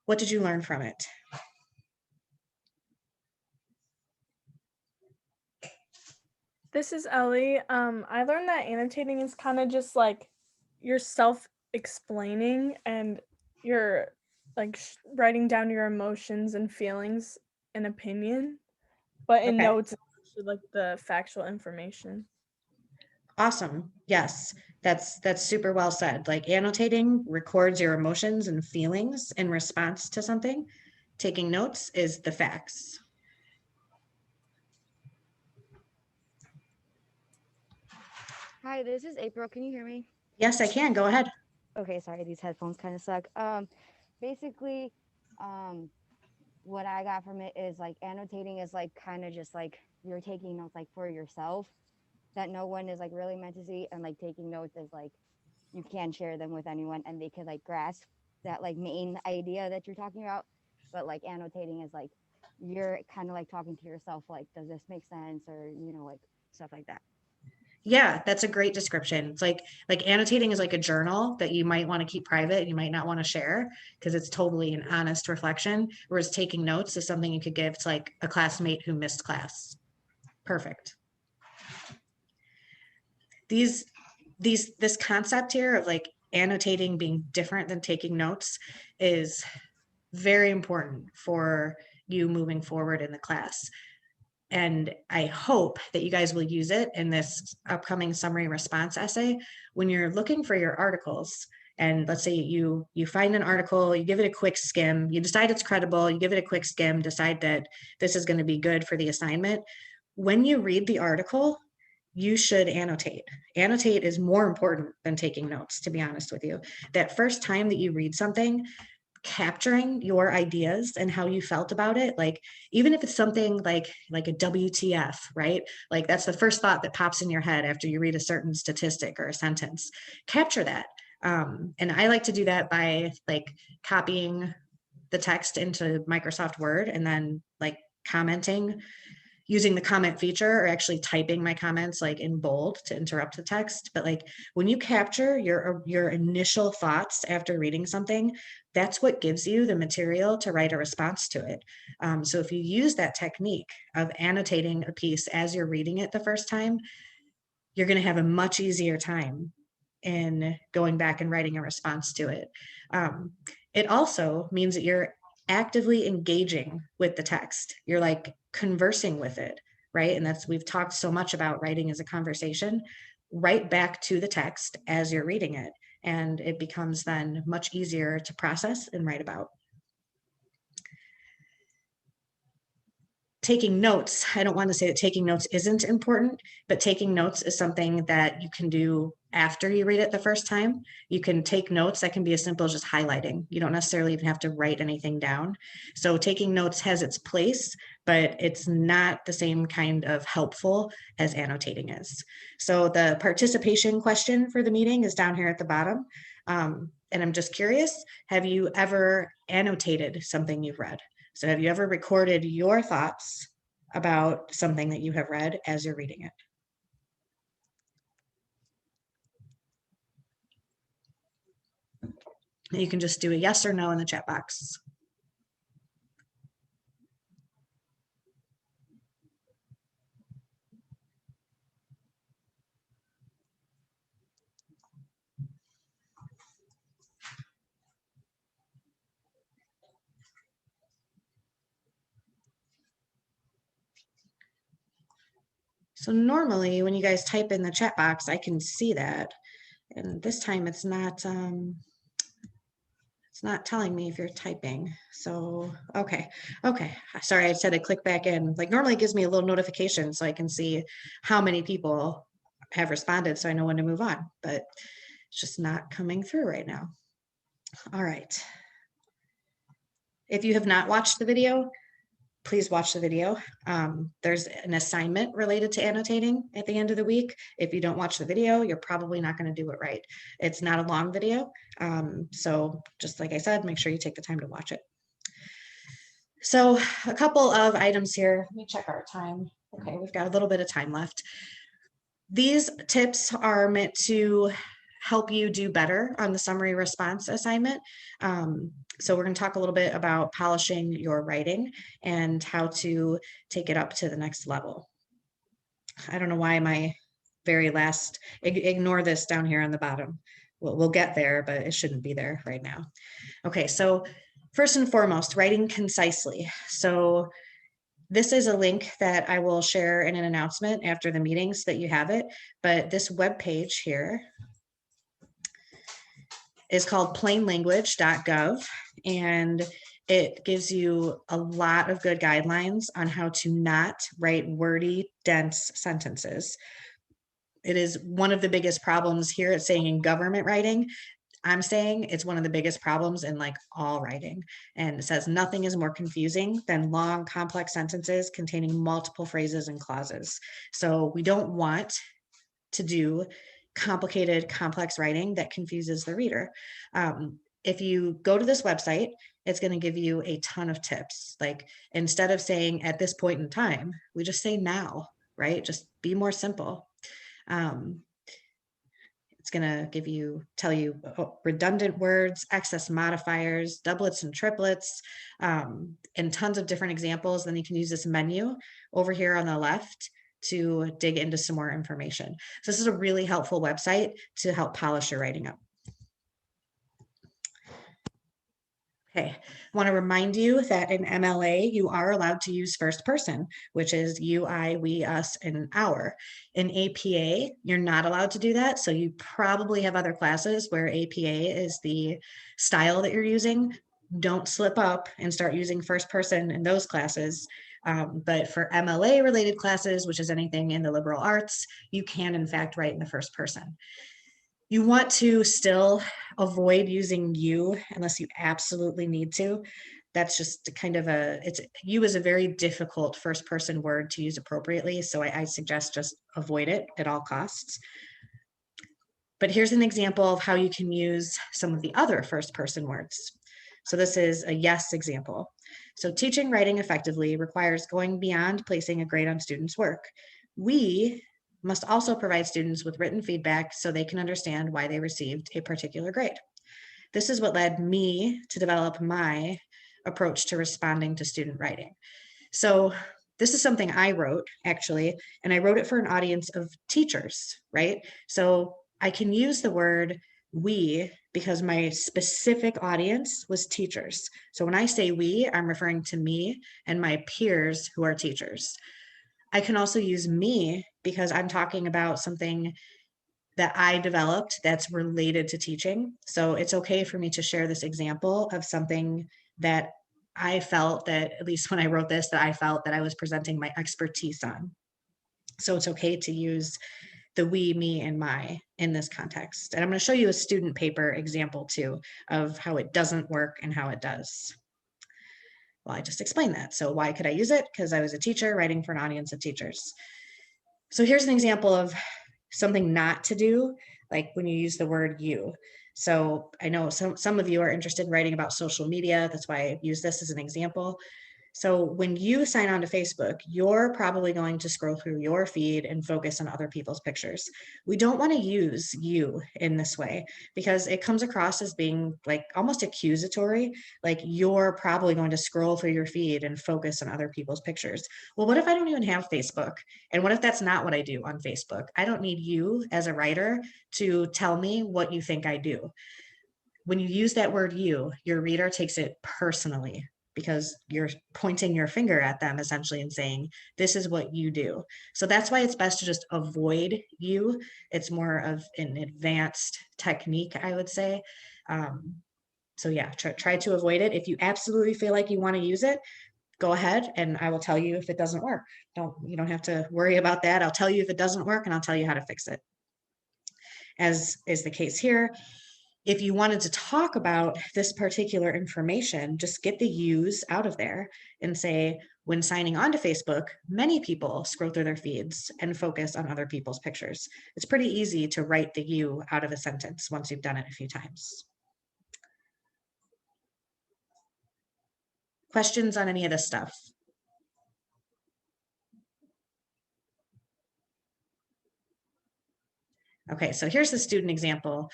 what did you learn from it? This is Ellie. I learned that annotating is kind of just like you're self-explaining and you're like writing down your emotions and feelings and opinion, but in Okay. notes, it's actually like the factual information. Awesome. Yes, that's super well said. Like, annotating records your emotions and feelings in response to something. Taking notes is the facts. Hi, this is April. Can you hear me? Yes, I can. Go ahead. Okay, sorry, these headphones kind of suck. Basically, what I got from it is like annotating is like kind of just like you're taking notes like for yourself that no one is like really meant to see, and like taking notes is like you can share them with anyone and they could like grasp that like main idea that you're talking about. But like annotating is like you're kind of like talking to yourself, like, does this make sense, or like stuff like that. Yeah, that's a great description. It's like annotating is like a journal that you might want to keep private. You might not want to share because it's totally an honest reflection. Whereas taking notes is something you could give to like a classmate who missed class. Perfect. This concept here of like annotating being different than taking notes is very important for you moving forward in the class. And I hope that you guys will use it in this upcoming summary response essay when you're looking for your articles. And let's say you find an article, you give it a quick skim, you decide it's credible, you give it a quick skim, decide that this is going to be good for the assignment. When you read the article, you should annotate. Annotate is more important than taking notes, to be honest with you. That first time that you read something, capturing your ideas and how you felt about it, like even if it's something like a WTF, right? Like, that's the first thought that pops in your head after you read a certain statistic or a sentence. Capture that. And I like to do that by like copying the text into Microsoft Word and then like commenting using the comment feature, or actually typing my comments like in bold to interrupt the text. But like, when you capture your initial thoughts after reading something, that's what gives you the material to write a response to it. So if you use that technique of annotating a piece as you're reading it the first time, you're going to have a much easier time in going back and writing a response to it. It also means that you're actively engaging with the text. You're like conversing with it, right? And we've talked so much about writing as a conversation. Write back to the text as you're reading it, and it becomes then much easier to process and write about. Taking notes, I don't want to say that taking notes isn't important, but taking notes is something that you can do after you read it the first time. You can take notes that can be as simple as just highlighting. You don't necessarily even have to write anything down. So taking notes has its place, but it's not the same kind of helpful as annotating is. So the participation question for the meeting is down here at the bottom. And I'm just curious, have you ever annotated something you've read? So have you ever recorded your thoughts about something that you have read as you're reading it? You can just do a yes or no in the chat box. So normally when you guys type in the chat box, I can see that. And this time it's not telling me if you're typing. So, okay. Sorry, I said I click back in. Like normally it gives me a little notification so I can see how many people have responded so I know when to move on, but it's just not coming through right now. All right. If you have not watched the video, please watch the video. There's an assignment related to annotating at the end of the week. If you don't watch the video, you're probably not going to do it right. It's not a long video. So just like I said, make sure you take the time to watch it. So a couple of items here. Let me check our time. Okay, we've got a little bit of time left. These tips are meant to help you do better on the summary response assignment. So we're going to talk a little bit about polishing your writing and how to take it up to the next level. I don't know why my very last, ignore this down here on the bottom. We'll get there, but it shouldn't be there right now. Okay, so first and foremost, writing concisely. So this is a link that I will share in an announcement after the meeting so that you have it. But this web page here is called plainlanguage.gov, and it gives you a lot of good guidelines on how to not write wordy, dense sentences. It is one of the biggest problems here at saying in government writing. I'm saying it's one of the biggest problems in like all writing. And it says nothing is more confusing than long, complex sentences containing multiple phrases and clauses. So we don't want to do complicated, complex writing that confuses the reader. If you go to this website, it's going to give you a ton of tips. Like instead of saying at this point in time, we just say now, right? Just be more simple. It's going to tell you redundant words, excess modifiers, doublets and triplets, and tons of different examples. Then you can use this menu over here on the left to dig into some more information. So this is a really helpful website to help polish your writing up. Okay, I want to remind you that in MLA, you are allowed to use first person, which is you, I, we, us, and our. In APA, you're not allowed to do that. So you probably have other classes where APA is the style that you're using. Don't slip up and start using first person in those classes. But for MLA related classes, which is anything in the liberal arts, you can in fact write in the first person. You want to still avoid using you unless you absolutely need to. That's just kind of you is a very difficult first person word to use appropriately. So I suggest just avoid it at all costs. But here's an example of how you can use some of the other first person words. So this is a yes example. So teaching writing effectively requires going beyond placing a grade on students' work. We must also provide students with written feedback so they can understand why they received a particular grade. This is what led me to develop my approach to responding to student writing. So this is something I wrote actually, and I wrote it for an audience of teachers, right? So I can use the word we because my specific audience was teachers. So when I say we, I'm referring to me and my peers who are teachers. I can also use me because I'm talking about something that I developed that's related to teaching. So it's okay for me to share this example of something that I felt that, at least when I wrote this, that I felt that I was presenting my expertise on. So it's okay to use the we, me, and my in this context. And I'm going to show you a student paper example too of how it doesn't work and how it does. Well, I just explained that. So why could I use it? Because I was a teacher writing for an audience of teachers. So here's an example of something not to do, like when you use the word you. So I know some of you are interested in writing about social media. That's why I use this as an example. So when you sign on to Facebook, you're probably going to scroll through your feed and focus on other people's pictures. We don't want to use you in this way because it comes across as being like almost accusatory, like you're probably going to scroll through your feed and focus on other people's pictures. Well, what if I don't even have Facebook? And what if that's not what I do on Facebook? I don't need you as a writer to tell me what you think I do. When you use that word you, your reader takes it personally because you're pointing your finger at them essentially and saying, this is what you do. So that's why it's best to just avoid you. It's more of an advanced technique, I would say. So yeah, try to avoid it. If you absolutely feel like you want to use it, go ahead and I will tell you if it doesn't work. You don't have to worry about that. I'll tell you if it doesn't work and I'll tell you how to fix it. As is the case here, if you wanted to talk about this particular information, just get the use out of there and say, when signing on to Facebook, many people scroll through their feeds and focus on other people's pictures. It's pretty easy to write the you out of a sentence once you've done it a few times. Questions on any of this stuff? Okay, so here's the student example.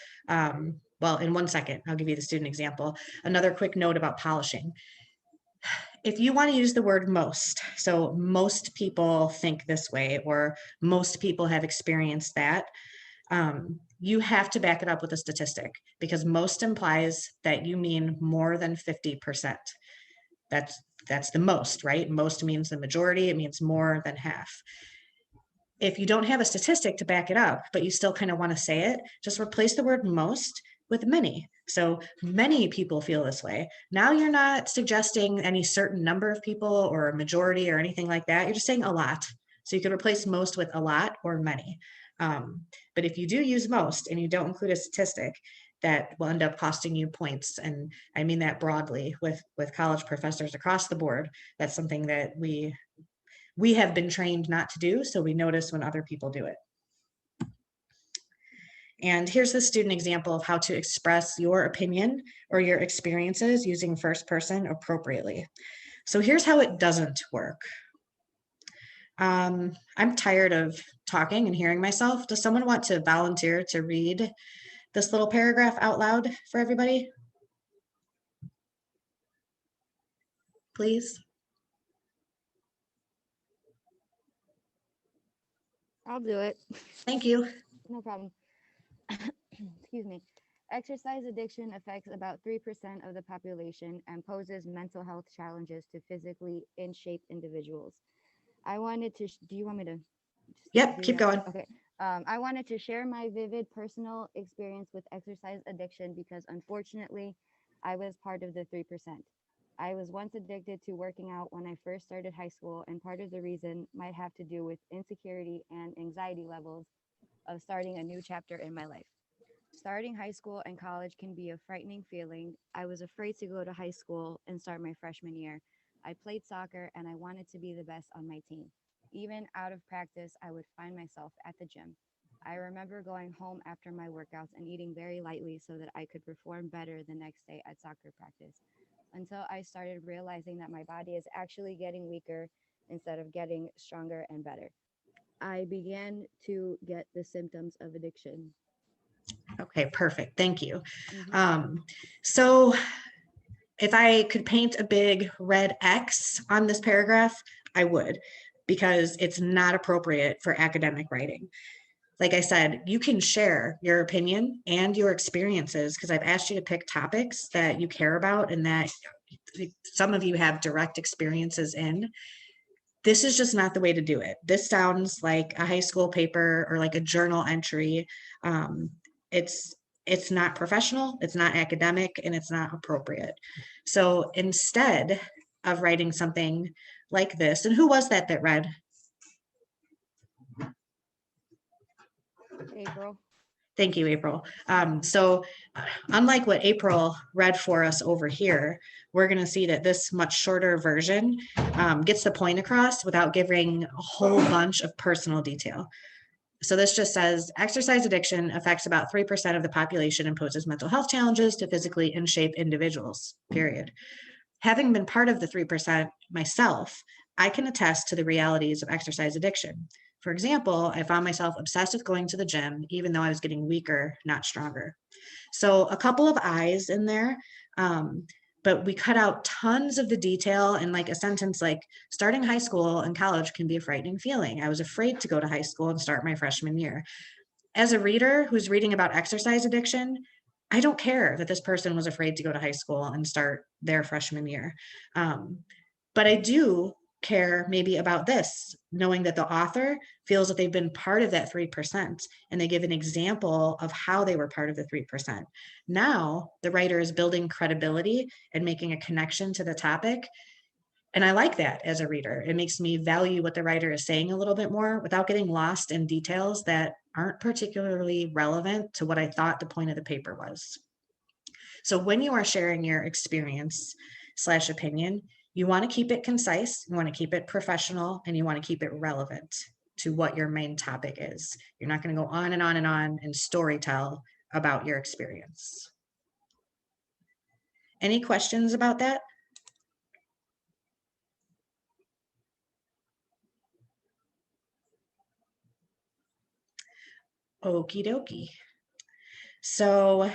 Well, in 1 second, I'll give you the student example. Another quick note about polishing. If you want to use the word most, so most people think this way, or most people have experienced that, you have to back it up with a statistic because most implies that you mean more than 50%. That's the most, right? Most means the majority, it means more than half. If you don't have a statistic to back it up, but you still kind of want to say it, just replace the word most with many. So many people feel this way. Now you're not suggesting any certain number of people or a majority or anything like that. You're just saying a lot. So you could replace most with a lot or many. But if you do use most and you don't include a statistic, that will end up costing you points. And I mean that broadly with college professors across the board. That's something that we have been trained not to do, so we notice when other people do it. And here's the student example of how to express your opinion or your experiences using first person appropriately. So here's how it doesn't work. I'm tired of talking and hearing myself. Does someone want to volunteer to read this little paragraph out loud for everybody? Please. I'll do it. Thank you. No problem. Excuse me. Exercise addiction affects about 3% of the population and poses mental health challenges to physically in shape individuals. I wanted to, do you want me to? Yep, keep going. Okay. I wanted to share my vivid personal experience with exercise addiction because unfortunately, I was part of the 3%. I was once addicted to working out when I first started high school, and part of the reason might have to do with insecurity and anxiety levels of starting a new chapter in my life. Starting high school and college can be a frightening feeling. I was afraid to go to high school and start my freshman year. I played soccer and I wanted to be the best on my team. Even out of practice, I would find myself at the gym. I remember going home after my workouts and eating very lightly so that I could perform better the next day at soccer practice, until I started realizing that my body is actually getting weaker instead of getting stronger and better. I began to get the symptoms of addiction. Okay, perfect. Thank you. So if I could paint a big red X on this paragraph, I would, because it's not appropriate for academic writing. like I said, you can share your opinion and your experiences, because I've asked you to pick topics that you care about and that some of you have direct experiences in. This is just not the way to do it. This sounds like a high school paper or like a journal entry. Um, it's not professional, it's not academic, and it's not appropriate. So instead of writing something like this, and who was that read? April. Thank you, April. So unlike what April read for us over here, we're going to see that this much shorter version gets the point across without giving a whole bunch of personal detail. So this just says exercise addiction affects about 3% of the population and poses mental health challenges to physically in shape individuals, period. Having been part of the 3% myself, I can attest to the realities of exercise addiction. For example, I found myself obsessed with going to the gym, even though I was getting weaker, not stronger. So a couple of I's in there, but we cut out tons of the detail, and like a sentence like starting high school and college can be a frightening feeling. I was afraid to go to high school and start my freshman year. As a reader who's reading about exercise addiction, I don't care that this person was afraid to go to high school and start their freshman year. But I do care maybe about this, knowing that the author feels that they've been part of that 3%, and they give an example of how they were part of the 3%. Now the writer is building credibility and making a connection to the topic. And I like that as a reader. It makes me value what the writer is saying a little bit more without getting lost in details that aren't particularly relevant to what I thought the point of the paper was. So when you are sharing your experience/opinion, you want to keep it concise, you want to keep it professional, and you want to keep it relevant to what your main topic is. You're not going to go on and on and on and story tell about your experience. Any questions about that? Okie dokie. So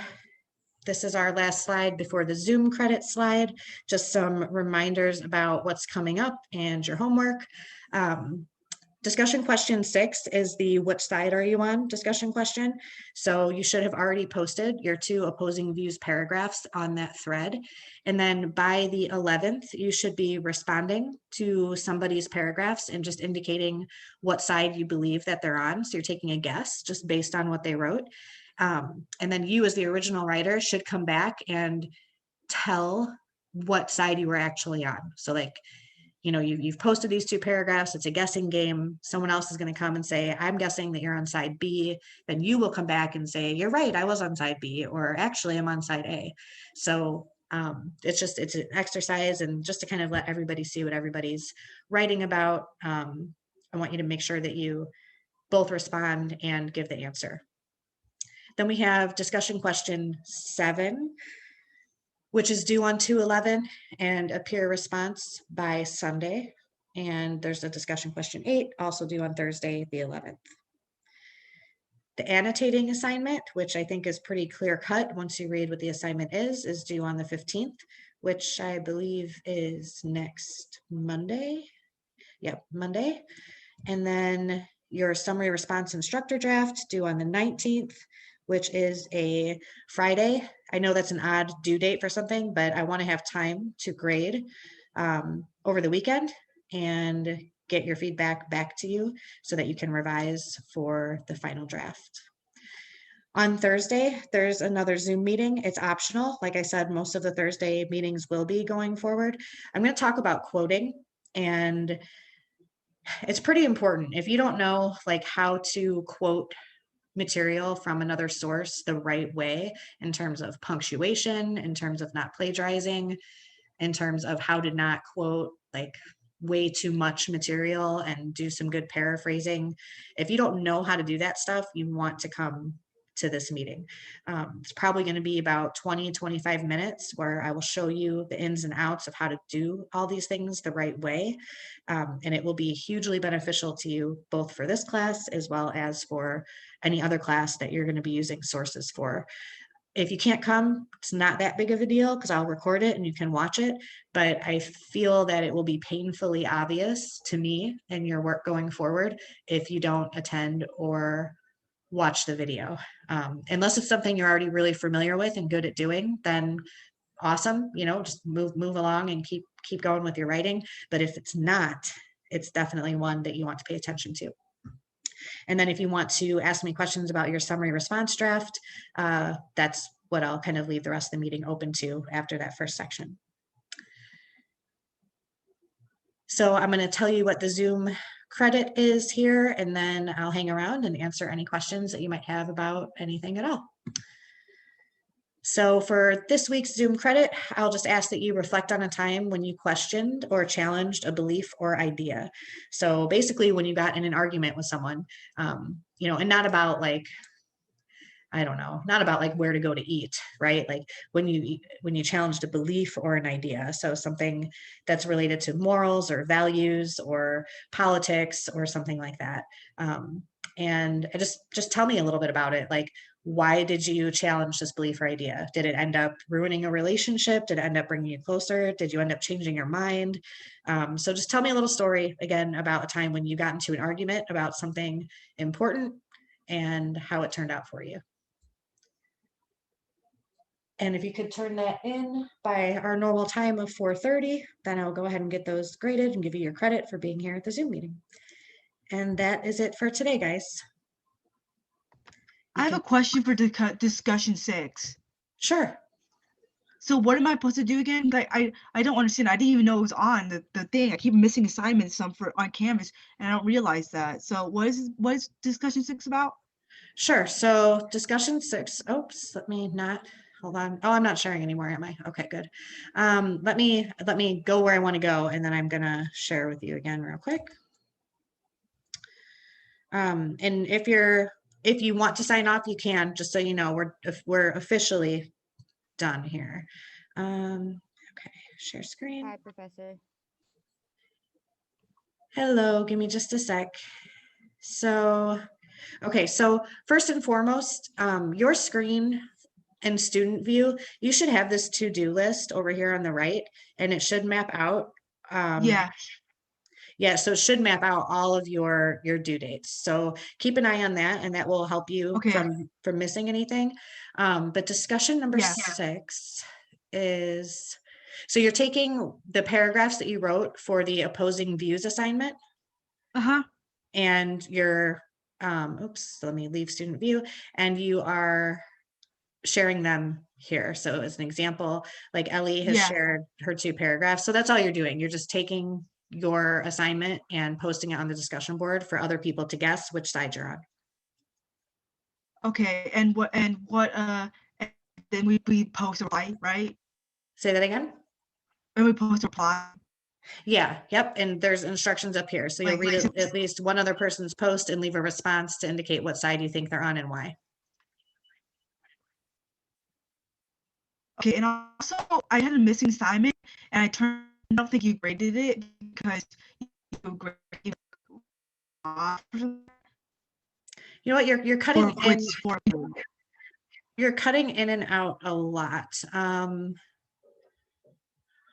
this is our last slide before the Zoom credit slide. Just some reminders about what's coming up and your homework. Discussion question 6 is the which side are you on discussion question. So you should have already posted your 2 opposing views paragraphs on that thread. And then by the 11th, you should be responding to somebody's paragraphs and just indicating what side you believe that they're on. So you're taking a guess just based on what they wrote. And then you as the original writer should come back and tell what side you were actually on. So like, you know, you've posted these 2 paragraphs, it's a guessing game. Someone else is going to come and say, I'm guessing that you're on side B. Then you will come back and say, you're right, I was on side B, or actually I'm on side A. So it's an exercise, and just to kind of let everybody see what everybody's writing about. I want you to make sure that you both respond and give the answer. Then we have discussion question 7, which is due on 2/11 and a peer response by Sunday. And there's a discussion question 8, also due on Thursday, the 11th. The annotating assignment, which I think is pretty clear cut once you read what the assignment is due on the 15th, which I believe is next Monday. Yep, Monday. And then your summary response instructor draft due on the 19th, which is a Friday. I know that's an odd due date for something, but I want to have time to grade over the weekend and get your feedback back to you so that you can revise for the final draft. On Thursday, there's another Zoom meeting. It's optional. Like I said, most of the Thursday meetings will be going forward. I'm going to talk about quoting, and it's pretty important. If you don't know like how to quote material from another source the right way, in terms of punctuation, in terms of not plagiarizing, in terms of how to not quote like way too much material and do some good paraphrasing. If you don't know how to do that stuff, you want to come to this meeting. It's probably going to be about 20-25 minutes where I will show you the ins and outs of how to do all these things the right way. And it will be hugely beneficial to you both for this class as well as for any other class that you're going to be using sources for. If you can't come, it's not that big of a deal because I'll record it and you can watch it. But I feel that it will be painfully obvious to me in your work going forward if you don't attend or watch the video. Unless it's something you're already really familiar with and good at doing, then awesome, just move along and keep going with your writing. But if it's not, it's definitely one that you want to pay attention to. And then if you want to ask me questions about your summary response draft, that's what I'll kind of leave the rest of the meeting open to after that first section. So I'm going to tell you what the Zoom credit is here, and then I'll hang around and answer any questions that you might have about anything at all. So for this week's Zoom credit, I'll just ask that you reflect on a time when you questioned or challenged a belief or idea. So basically when you got in an argument with someone, and not about like, I don't know, not about like where to go to eat, right? Like when you challenged a belief or an idea. So something that's related to morals or values or politics or something like that. And just tell me a little bit about it. Like, why did you challenge this belief or idea? Did it end up ruining a relationship? Did it end up bringing you closer? Did you end up changing your mind? So just tell me a little story again about a time when you got into an argument about something important and how it turned out for you. And if you could turn that in by our normal time of 4:30, then I'll go ahead and get those graded and give you your credit for being here at the Zoom meeting. And that is it for today, guys. I have a question for discussion 6. Sure. So what am I supposed to do again? Like I don't understand. I didn't even know it was on the thing. I keep missing assignments on Canvas, and I don't realize that. So what is discussion 6 about? Sure. So discussion 6. Oops, let me not. Hold on. Oh, I'm not sharing anymore, am I? Okay, good. Let me go where I want to go, and then I'm gonna share with you again real quick. And if you want to sign off, you can. Just so you know, we're officially done here. Okay, share screen. Hi, Professor. Hello, give me just a sec. So, okay, so first and foremost, your screen and student view, you should have this to-do list over here on the right, and it should map out. Yeah, so it should map out all of your due dates. So keep an eye on that, and that will help you from missing anything. But discussion number 6 is, so you're taking the paragraphs that you wrote for the opposing views assignment. And you're, oops, let me leave student view, and you are sharing them here. So as an example, like Ellie has shared her 2 paragraphs. So that's all you're doing. You're just taking your assignment and posting it on the discussion board for other people to guess which side you're on. Okay, and what then we post a reply, right? Say that again? And we post a reply. Yeah, yep. And there's instructions up here. So you'll read at least one other person's post and leave a response to indicate what side you think they're on and why. Okay, and also I had a missing assignment, and I don't think you graded it because you graded off. You know what? You're cutting in. You're cutting in and out a lot. Hold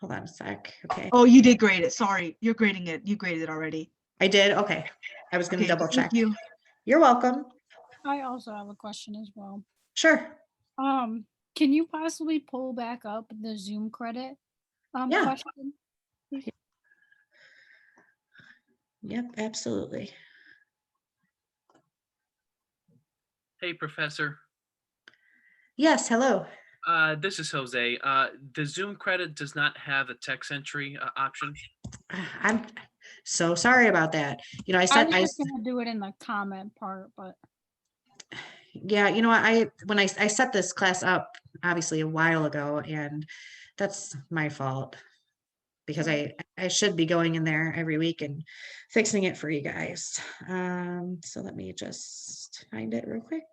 on a sec. Okay. Oh, you did grade it. Sorry, you're grading it. You graded it already. I did. Okay. I was going to double check. Thank you. You're welcome. I also have a question as well. Sure. Can you possibly pull back up the Zoom credit question? Yep, absolutely. Hey, Professor. Yes, hello. This is Jose. The Zoom credit does not have a text entry option. I'm so sorry about that. You know, I was gonna do it in the comment part, but yeah, you know what, when I set this class up obviously a while ago, and that's my fault because I should be going in there every week and fixing it for you guys. So let me just find it real quick.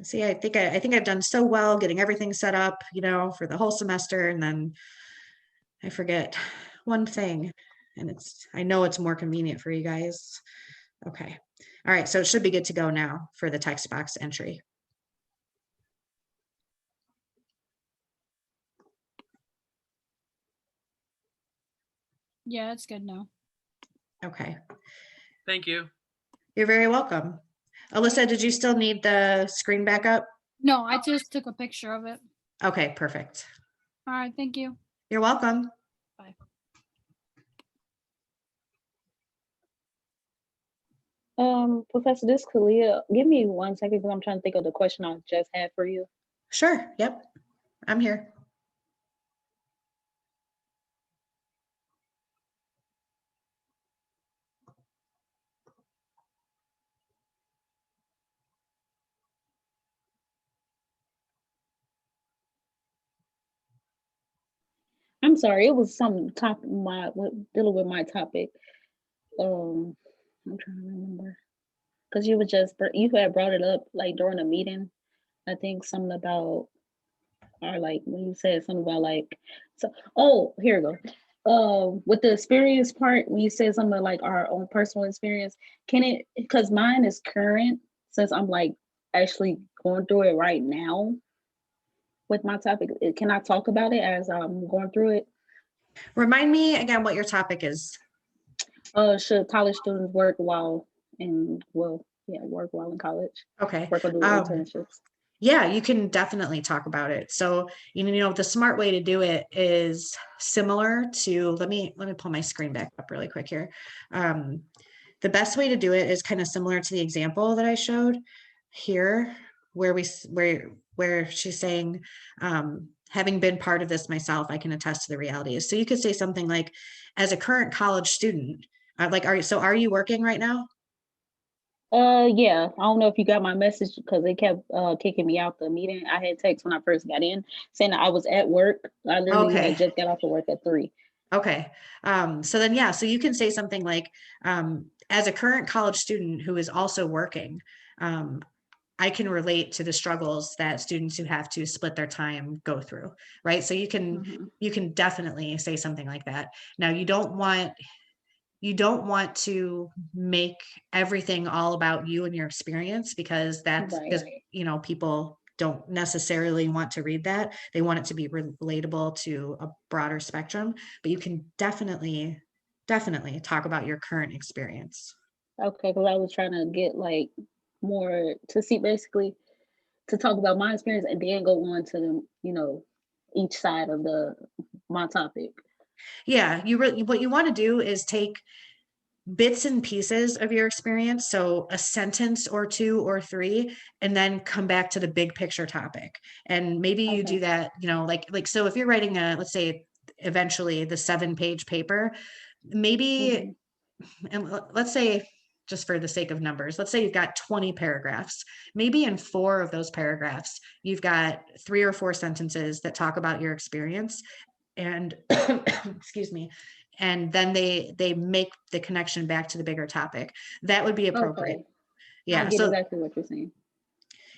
See, I think I've done so well getting everything set up, you know, for the whole semester, and then I forget one thing, and I know it's more convenient for you guys. Okay. All right, so it should be good to go now for the text box entry. yeah, it's good now. Okay. Thank you. You're very welcome. Alyssa, did you still need the screen back up? No, I just took a picture of it. Okay, perfect. All right, thank you. You're welcome. Bye. Professor, this Kalia, give me 1 second because I'm trying to think of the question I just had for you. Sure. Yep. I'm here. I'm sorry, it was some dealing with my topic. I'm trying to remember because you had brought it up like during a meeting. I think something about, or like when you said something about like, so here we go. With the experience part, when you said something like our own personal experience, can it, because mine is current, since I'm like actually going through it right now with my topic, can I talk about it as I'm going through it? Remind me again what your topic is. Should college students work while work while in college? Okay. Work or do internships? Yeah, you can definitely talk about it. So, the smart way to do it is similar to, let me pull my screen back up really quick here. The best way to do it is kind of similar to the example that I showed here, where she's saying, having been part of this myself, I can attest to the realities. So you could say something like, as a current college student, are you working right now? Yeah. I don't know if you got my message because they kept kicking me out the meeting. I had text when I first got in saying that I was at work. I literally had just got off of work at 3. Okay. So you can say something like, as a current college student who is also working, I can relate to the struggles that students who have to split their time go through, right? So you can definitely say something like that. Now, you don't want to make everything all about you and your experience, because that's just, people don't necessarily want to read that. They want it to be relatable to a broader spectrum, but you can definitely talk about your current experience. Okay, because I was trying to get like more to see, basically to talk about my experience and then go on to each side of my topic. Yeah, what you want to do is take bits and pieces of your experience, so a sentence or 2 or 3, and then come back to the big picture topic. And maybe you do that, so if you're writing let's say eventually the 7-page paper, maybe, and let's say, just for the sake of numbers, let's say you've got 20 paragraphs. Maybe in 4 of those paragraphs, you've got 3 or 4 sentences that talk about your experience, and excuse me, and then they make the connection back to the bigger topic. That would be appropriate. Okay. Yeah. I get exactly what you're saying.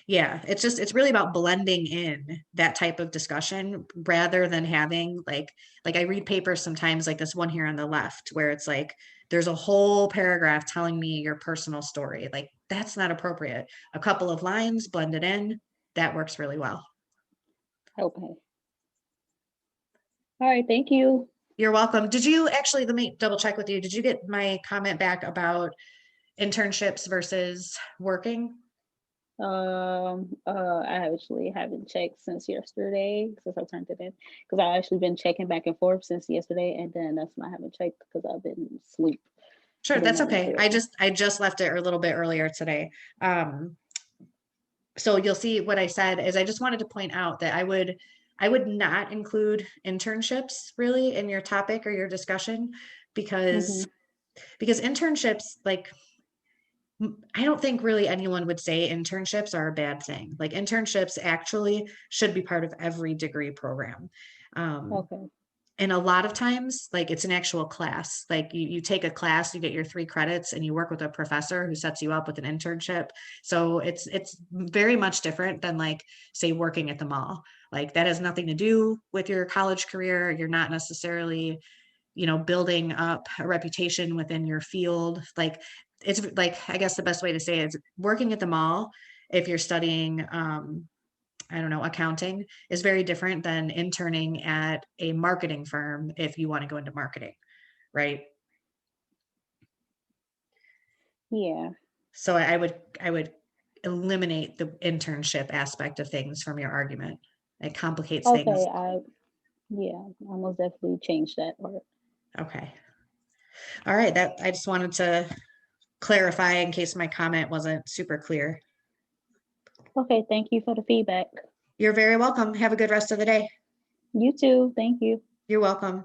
Yeah, it's really about blending in that type of discussion rather than having like I read papers sometimes, like this one here on the left, where it's like there's a whole paragraph telling me your personal story. Like, that's not appropriate. A couple of lines blended in, that works really well. Okay. All right, thank you. You're welcome. Did you actually, let me double check with you. Did you get my comment back about internships versus working? I actually haven't checked since yesterday, since I turned it in, because I've actually been checking back and forth since yesterday, and then that's when I haven't checked because I've been asleep. Sure, that's okay. I just left it a little bit earlier today. So you'll see what I said is, I just wanted to point out that I would not include internships really in your topic or your discussion, because internships, like, I don't think really anyone would say internships are a bad thing. Like, internships actually should be part of every degree program. Okay. And a lot of times, like, it's an actual class. Like, you take a class, you get your 3 credits, and you work with a professor who sets you up with an internship. So it's very much different than, like, say, working at the mall. Like, that has nothing to do with your college career. You're not necessarily, building up a reputation within your field. Like, it's like, I guess the best way to say it is, working at the mall, if you're studying, I don't know, accounting, is very different than interning at a marketing firm if you want to go into marketing, right? Yeah. So I would eliminate the internship aspect of things from your argument. It complicates Okay, things. yeah, I most definitely changed that part. Okay. All right, that I just wanted to clarify in case my comment wasn't super clear. Okay, thank you for the feedback. You're very welcome. Have a good rest of the day. You too, thank you. You're welcome.